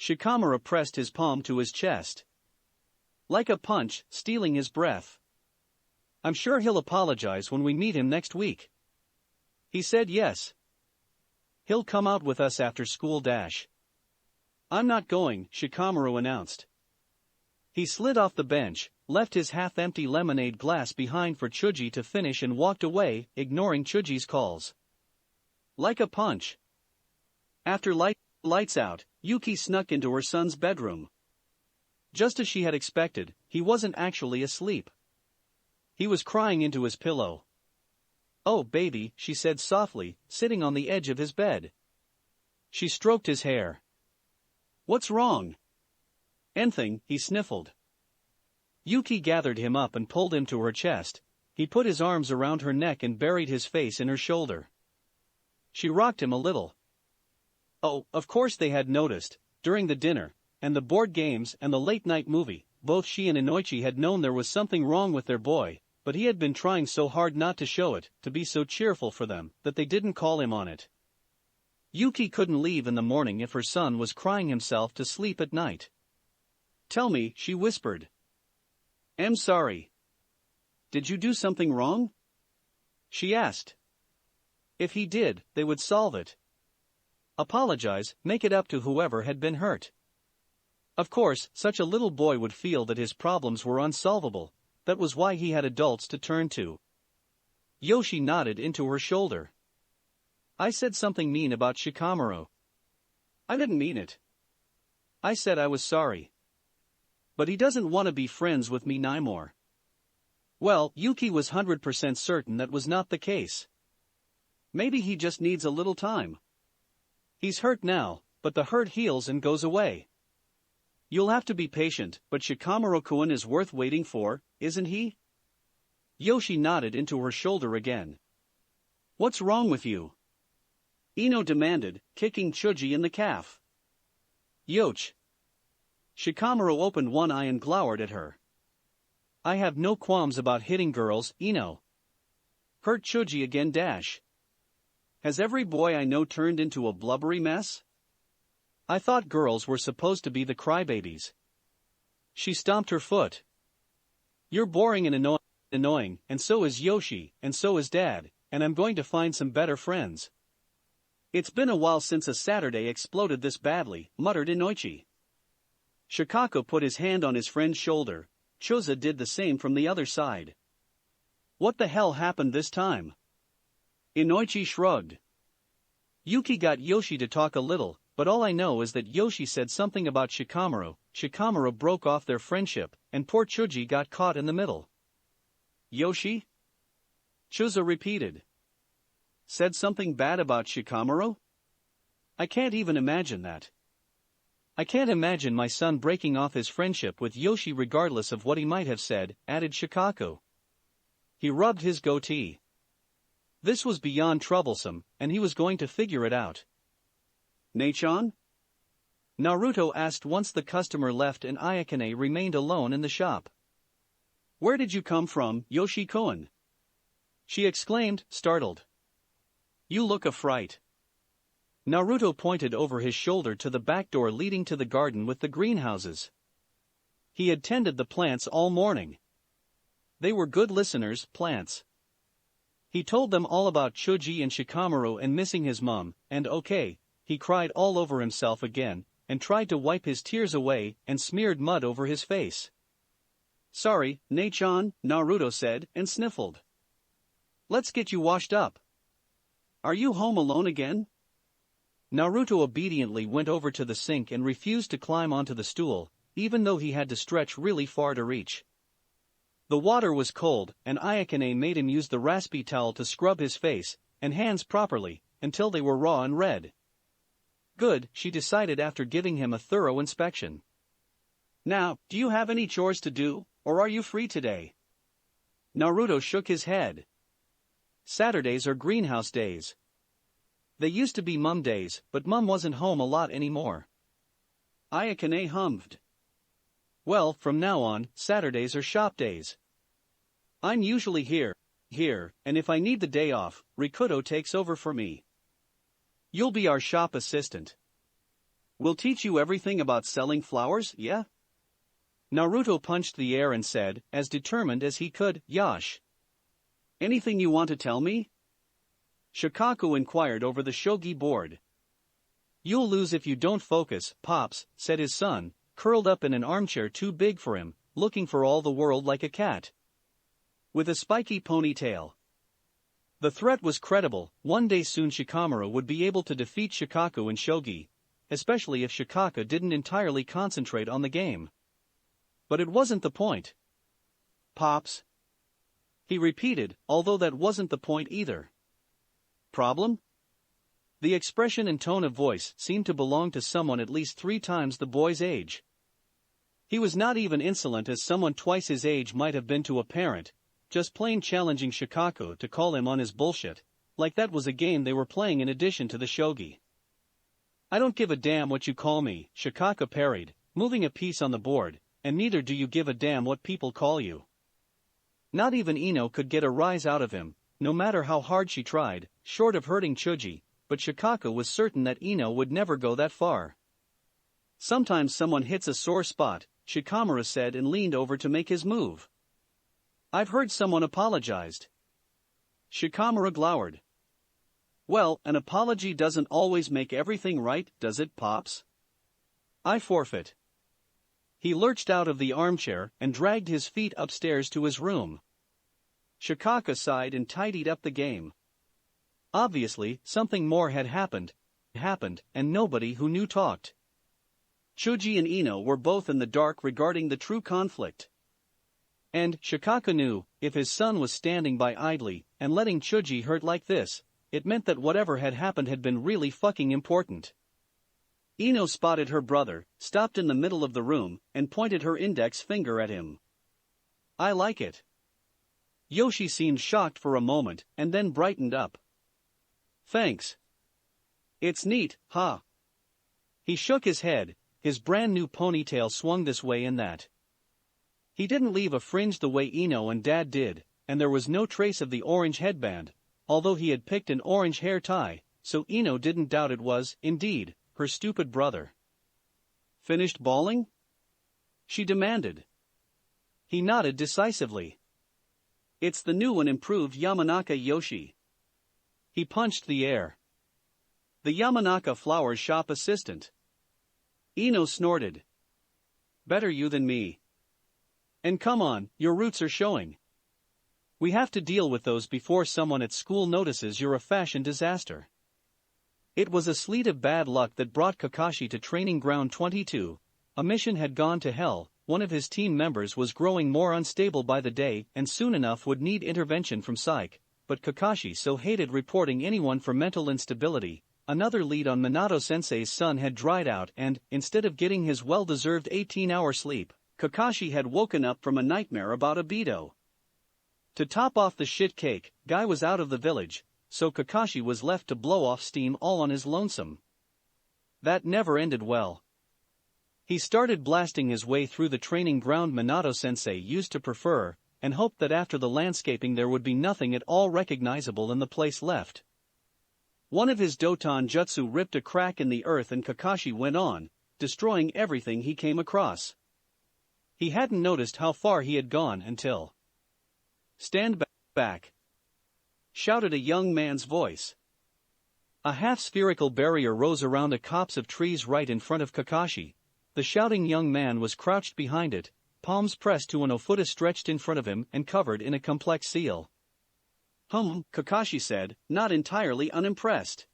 Shikamaru pressed his palm to his chest. Like a punch, stealing his breath. I'm sure he'll apologize when we meet him next week. He said yes. He'll come out with us after school dash. I'm not going, Shikamaru announced. He slid off the bench, left his half-empty lemonade glass behind for Chuji to finish and walked away, ignoring Chuji's calls. Like a punch. After lights out, Yuki snuck into her son's bedroom. Just as she had expected, he wasn't actually asleep. He was crying into his pillow. Oh baby, she said softly, sitting on the edge of his bed. She stroked his hair. What's wrong? Anything, he sniffled. Yuki gathered him up and pulled him to her chest. He put his arms around her neck and buried his face in her shoulder. She rocked him a little. Oh, of course they had noticed, during the dinner, and the board games and the late-night movie, both she and Inoichi had known there was something wrong with their boy, but he had been trying so hard not to show it, to be so cheerful for them, that they didn't call him on it. Yuki couldn't leave in the morning if her son was crying himself to sleep at night. Tell me, she whispered. I'm sorry. Did you do something wrong? She asked. If he did, they would solve it. Apologize, make it up to whoever had been hurt. Of course, such a little boy would feel that his problems were unsolvable. That was why he had adults to turn to. Yoshi nodded into her shoulder. I said something mean about Shikamaru. I didn't mean it. I said I was sorry. But he doesn't want to be friends with me anymore. Well, Yuki was 100% certain that was not the case. Maybe he just needs a little time. He's hurt now, but the hurt heals and goes away. You'll have to be patient, but Shikamaru-kun is worth waiting for, isn't he? Yoshi nodded into her shoulder again. What's wrong with you? Ino demanded, kicking Chuji in the calf. Yoch. Shikamaru opened one eye and glowered at her. I have no qualms about hitting girls, Ino. Hurt Chuji again dash. Has every boy I know turned into a blubbery mess? I thought girls were supposed to be the crybabies. She stomped her foot. You're boring and annoying, and so is Yoshi, and so is Dad, and I'm going to find some better friends. It's been a while since a Saturday exploded this badly, muttered Inoichi. Shikako put his hand on his friend's shoulder. Choza did the same from the other side. What the hell happened this time? Inoichi shrugged. Yuki got Yoshi to talk a little, but all I know is that Yoshi said something about Shikamaru. Shikamaru broke off their friendship, and poor Chuji got caught in the middle. Yoshi? Chuza repeated. Said something bad about Shikamaru? I can't even imagine that. I can't imagine my son breaking off his friendship with Yoshi regardless of what he might have said, added Shikaku. He rubbed his goatee. This was beyond troublesome, and he was going to figure it out. Nei-chan? Naruto asked once the customer left and Ayakane remained alone in the shop. Where did you come from, Yoshi-kun? She exclaimed, startled. You look a fright. Naruto pointed over his shoulder to the back door leading to the garden with the greenhouses. He had tended the plants all morning. They were good listeners, plants. He told them all about Chuji and Shikamaru and missing his mom, and okay, he cried all over himself again, and tried to wipe his tears away and smeared mud over his face. Sorry, Nei-chan, Naruto said, and sniffled. Let's get you washed up. Are you home alone again? Naruto obediently went over to the sink and refused to climb onto the stool, even though he had to stretch really far to reach. The water was cold, and Ayakane made him use the raspy towel to scrub his face and hands properly, until they were raw and red. Good, she decided after giving him a thorough inspection. Now, do you have any chores to do, or are you free today? Naruto shook his head. Saturdays are greenhouse days. They used to be mum days, but mum wasn't home a lot anymore. Ayakane hummed. Well, from now on, Saturdays are shop days. I'm usually here, and if I need the day off, Rikuto takes over for me. You'll be our shop assistant. We'll teach you everything about selling flowers, yeah? Naruto punched the air and said, as determined as he could, Yash. Anything you want to tell me? Shikaku inquired over the shogi board. You'll lose if you don't focus, Pops, said his son, curled up in an armchair too big for him, looking for all the world like a cat. With a spiky ponytail. The threat was credible. One day soon Shikamaru would be able to defeat Shikaku in shogi, especially if Shikaku didn't entirely concentrate on the game. But it wasn't the point. Pops? He repeated, although that wasn't the point either. Problem? The expression and tone of voice seemed to belong to someone at least 3 times the boy's age. He was not even insolent as someone twice his age might have been to a parent, just plain challenging Shikaku to call him on his bullshit, like that was a game they were playing in addition to the shogi. I don't give a damn what you call me, Shikaku parried, moving a piece on the board, and neither do you give a damn what people call you. Not even Ino could get a rise out of him, no matter how hard she tried, short of hurting Chuji, but Shikaku was certain that Ino would never go that far. Sometimes someone hits a sore spot, Shikamaru said and leaned over to make his move. I've heard someone apologized. Shikamaru glowered. Well, an apology doesn't always make everything right, does it, Pops? I forfeit. He lurched out of the armchair and dragged his feet upstairs to his room. Shikaku sighed and tidied up the game. Obviously, something more had happened, and nobody who knew talked. Chuji and Ino were both in the dark regarding the true conflict. And Shikaku knew, if his son was standing by idly and letting Chuji hurt like this, it meant that whatever had happened had been really fucking important. Ino spotted her brother, stopped in the middle of the room, and pointed her index finger at him. I like it. Yoshi seemed shocked for a moment and then brightened up. Thanks. It's neat, huh? He shook his head, his brand new ponytail swung this way and that. He didn't leave a fringe the way Ino and Dad did, and there was no trace of the orange headband, although he had picked an orange hair tie, so Ino didn't doubt it was, indeed, her stupid brother. Finished bawling? She demanded. He nodded decisively. It's the new and improved Yamanaka Yoshi. He punched the air. The Yamanaka flower shop assistant. Ino snorted. Better you than me. And come on, your roots are showing. We have to deal with those before someone at school notices you're a fashion disaster. It was a sleet of bad luck that brought Kakashi to Training Ground 22. A mission had gone to hell, one of his team members was growing more unstable by the day and soon enough would need intervention from Psyche, but Kakashi so hated reporting anyone for mental instability. Another lead on Minato-sensei's son had dried out and, instead of getting his well-deserved 18-hour sleep, Kakashi had woken up from a nightmare about Obito. To top off the shit cake, Guy was out of the village, so Kakashi was left to blow off steam all on his lonesome. That never ended well. He started blasting his way through the training ground Minato-sensei used to prefer, and hoped that after the landscaping there would be nothing at all recognizable in the place left. One of his Doton Jutsu ripped a crack in the earth and Kakashi went on, destroying everything he came across. He hadn't noticed how far he had gone until... "Stand back!" shouted a young man's voice. A half-spherical barrier rose around a copse of trees right in front of Kakashi. The shouting young man was crouched behind it, palms pressed to an ofuta stretched in front of him and covered in a complex seal. Kakashi said, not entirely unimpressed.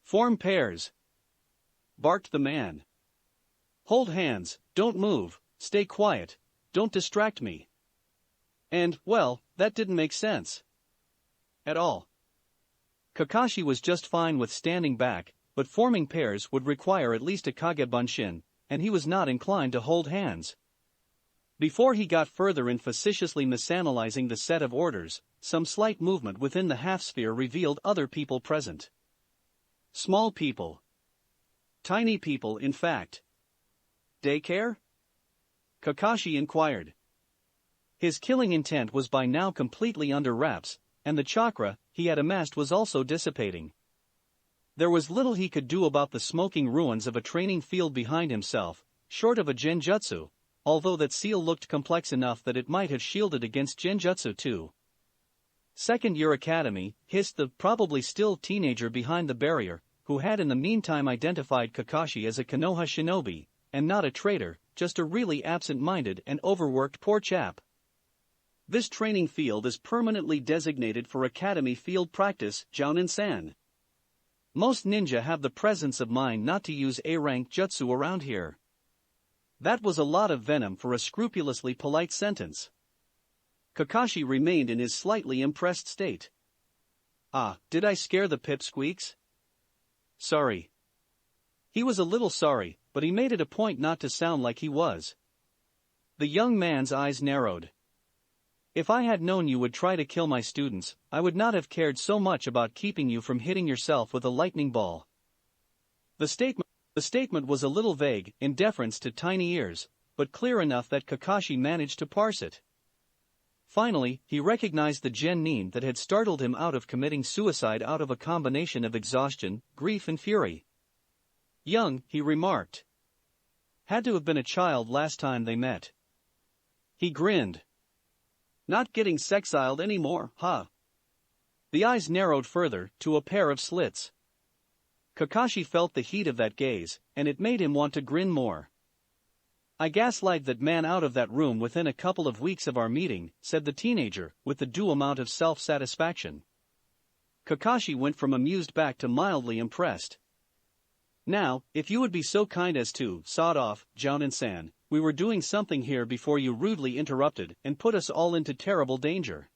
"Form pairs," barked the man. "Hold hands, don't move, stay quiet, don't distract me." And, well, that didn't make sense at all. Kakashi was just fine with standing back, but forming pairs would require at least a Kage Bunshin, and he was not inclined to hold hands. Before he got further in facetiously misanalyzing the set of orders, some slight movement within the half-sphere revealed other people present. Small people. Tiny people, in fact. Daycare? Kakashi inquired. His killing intent was by now completely under wraps, and the chakra he had amassed was also dissipating. There was little he could do about the smoking ruins of a training field behind himself, short of a genjutsu, although that seal looked complex enough that it might have shielded against genjutsu too. Second-year academy, hissed the probably still teenager behind the barrier, who had in the meantime identified Kakashi as a Konoha shinobi, and not a traitor, just a really absent-minded and overworked poor chap. This training field is permanently designated for academy field practice, Jounin-san. Most ninja have the presence of mind not to use A-rank jutsu around here. That was a lot of venom for a scrupulously polite sentence. Kakashi remained in his slightly impressed state. "Ah, did I scare the pipsqueaks? Sorry." He was a little sorry, but he made it a point not to sound like he was. The young man's eyes narrowed. "If I had known you would try to kill my students, I would not have cared so much about keeping you from hitting yourself with a lightning ball." The statement was a little vague, in deference to tiny ears, but clear enough that Kakashi managed to parse it. Finally, he recognized the genin that had startled him out of committing suicide out of a combination of exhaustion, grief and fury. "Young," he remarked. "Had to have been a child last time they met." He grinned. "Not getting sexiled anymore, huh?" The eyes narrowed further, to a pair of slits. Kakashi felt the heat of that gaze, and it made him want to grin more. "I gaslighted that man out of that room within a couple of weeks of our meeting," said the teenager, with the due amount of self-satisfaction. Kakashi went from amused back to mildly impressed. "Now, if you would be so kind as to sod off, Jounin-san, we were doing something here before you rudely interrupted and put us all into terrible danger."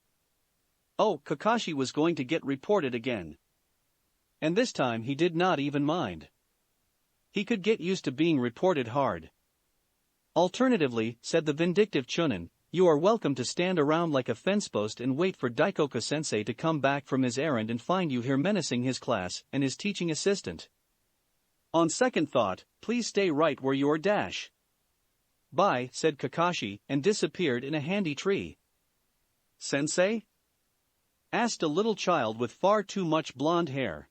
Oh, Kakashi was going to get reported again. And this time he did not even mind. He could get used to being reported hard. "Alternatively," said the vindictive Chunin, "you are welcome to stand around like a fence post and wait for Daikoku-sensei to come back from his errand and find you here menacing his class and his teaching assistant. On second thought, please stay right where you are dash." "Bye," said Kakashi, and disappeared in a handy tree. "Sensei?" asked a little child with far too much blonde hair.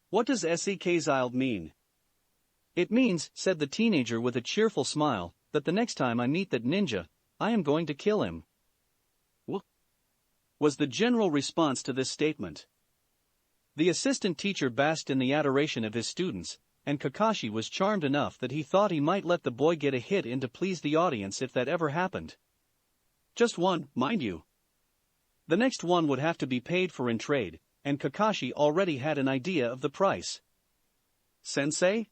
"What does sekziled mean?" "It means," said the teenager with a cheerful smile, "that the next time I meet that ninja, I am going to kill him." Was the general response to this statement. The assistant teacher basked in the adoration of his students, and Kakashi was charmed enough that he thought he might let the boy get a hit in to please the audience if that ever happened. Just one, mind you. The next one would have to be paid for in trade, and Kakashi already had an idea of the price. Sensei?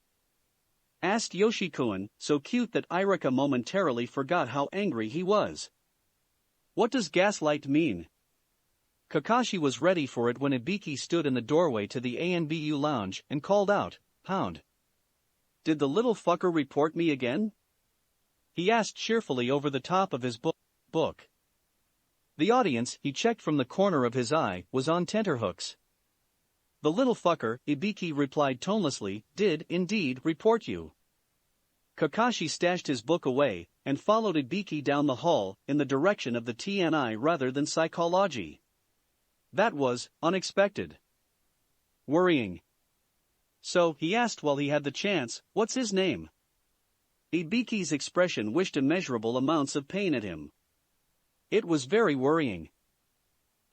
Asked Yoshikun, so cute that Irika momentarily forgot how angry he was. What does gaslight mean? Kakashi was ready for it when Ibiki stood in the doorway to the ANBU lounge and called out, "Hound. Did the little fucker report me again?" He asked cheerfully over the top of his book. The audience, he checked from the corner of his eye, was on tenterhooks. "The little fucker," Ibiki replied tonelessly, "did, indeed, report you." Kakashi stashed his book away, and followed Ibiki down the hall, in the direction of the TNI rather than psychology. That was unexpected. Worrying. So, he asked while he had the chance, "What's his name?" Ibiki's expression wished immeasurable amounts of pain at him. It was very worrying.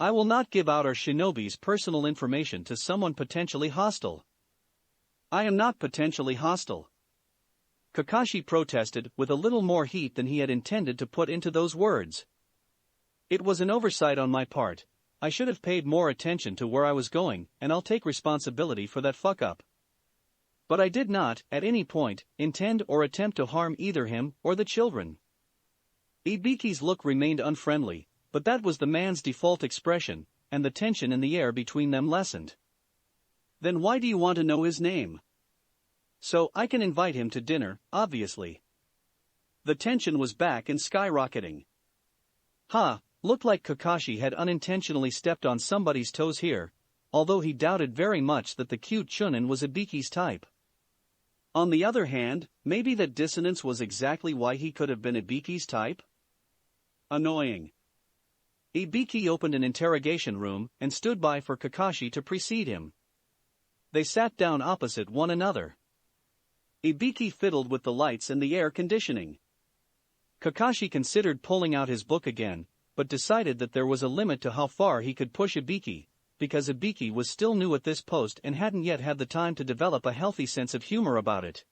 "I will not give out our shinobi's personal information to someone potentially hostile." "I am not potentially hostile," Kakashi protested with a little more heat than he had intended to put into those words. "It was an oversight on my part. I should have paid more attention to where I was going, and I'll take responsibility for that fuck-up. But I did not, at any point, intend or attempt to harm either him or the children." Ibiki's look remained unfriendly, but that was the man's default expression, and the tension in the air between them lessened. "Then why do you want to know his name?" "So I can invite him to dinner, obviously." The tension was back and skyrocketing. Looked like Kakashi had unintentionally stepped on somebody's toes here, although he doubted very much that the cute Chunin was Ibiki's type. On the other hand, maybe that dissonance was exactly why he could have been Ibiki's type? Annoying. Ibiki opened an interrogation room and stood by for Kakashi to precede him. They sat down opposite one another. Ibiki fiddled with the lights and the air conditioning. Kakashi considered pulling out his book again, but decided that there was a limit to how far he could push Ibiki, because Ibiki was still new at this post and hadn't yet had the time to develop a healthy sense of humor about it.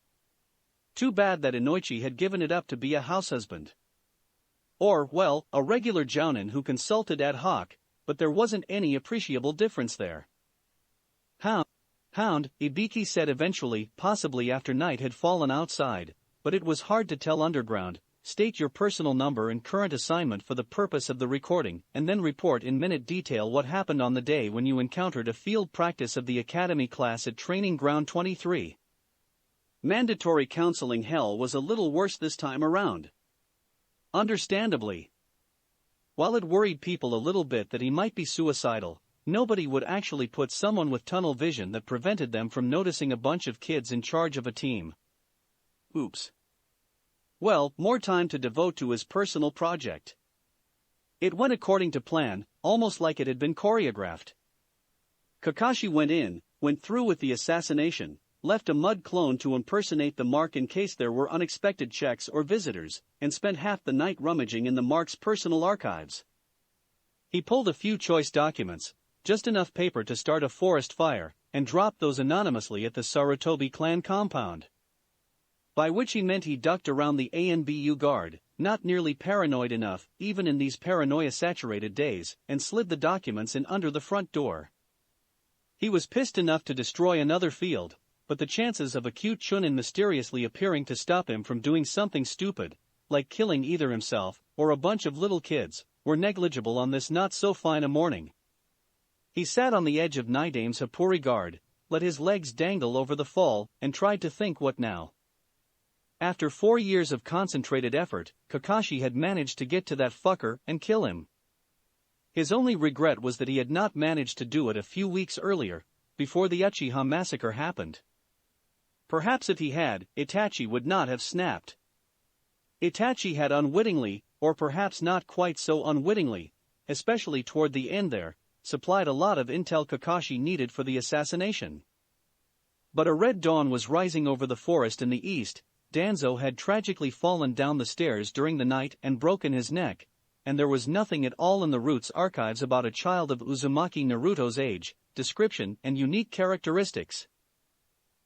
Too bad that Inoichi had given it up to be a househusband. Or, well, a regular jounin who consulted ad hoc, but there wasn't any appreciable difference there. Hound, Ibiki said eventually, possibly after night had fallen outside, but it was hard to tell underground. State your personal number and current assignment for the purpose of the recording, and then report in minute detail what happened on the day when you encountered a field practice of the Academy class at Training Ground 23. Mandatory counseling hell was a little worse this time around. Understandably. While it worried people a little bit that he might be suicidal, nobody would actually put someone with tunnel vision that prevented them from noticing a bunch of kids in charge of a team. Oops. Well, more time to devote to his personal project. It went according to plan, almost like it had been choreographed. Kakashi went through with the assassination, left a mud clone to impersonate the mark in case there were unexpected checks or visitors, and spent half the night rummaging in the mark's personal archives. He pulled a few choice documents, just enough paper to start a forest fire, and dropped those anonymously at the Sarutobi clan compound. By which he meant he ducked around the ANBU guard, not nearly paranoid enough, even in these paranoia-saturated days, and slid the documents in under the front door. He was pissed enough to destroy another field, but the chances of a cute Chunin mysteriously appearing to stop him from doing something stupid, like killing either himself or a bunch of little kids, were negligible on this not-so-fine a morning. He sat on the edge of Nidame's Happuri guard, let his legs dangle over the fall, and tried to think what now. After 4 years of concentrated effort, Kakashi had managed to get to that fucker and kill him. His only regret was that he had not managed to do it a few weeks earlier, before the Uchiha massacre happened. Perhaps if he had, Itachi would not have snapped. Itachi had unwittingly, or perhaps not quite so unwittingly, especially toward the end there, supplied a lot of intel Kakashi needed for the assassination. But a red dawn was rising over the forest in the east. Danzo had tragically fallen down the stairs during the night and broken his neck, and there was nothing at all in the Roots archives about a child of Uzumaki Naruto's age, description, and unique characteristics.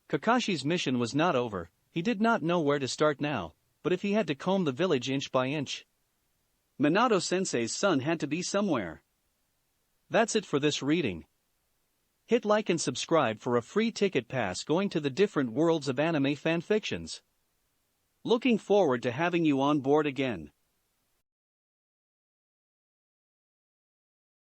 Kakashi's mission was not over. He did not know where to start now, but if he had to comb the village inch by inch, Minato-sensei's son had to be somewhere. That's it for this reading. Hit like and subscribe for a free ticket pass going to the different worlds of anime fanfictions. Looking forward to having you on board again.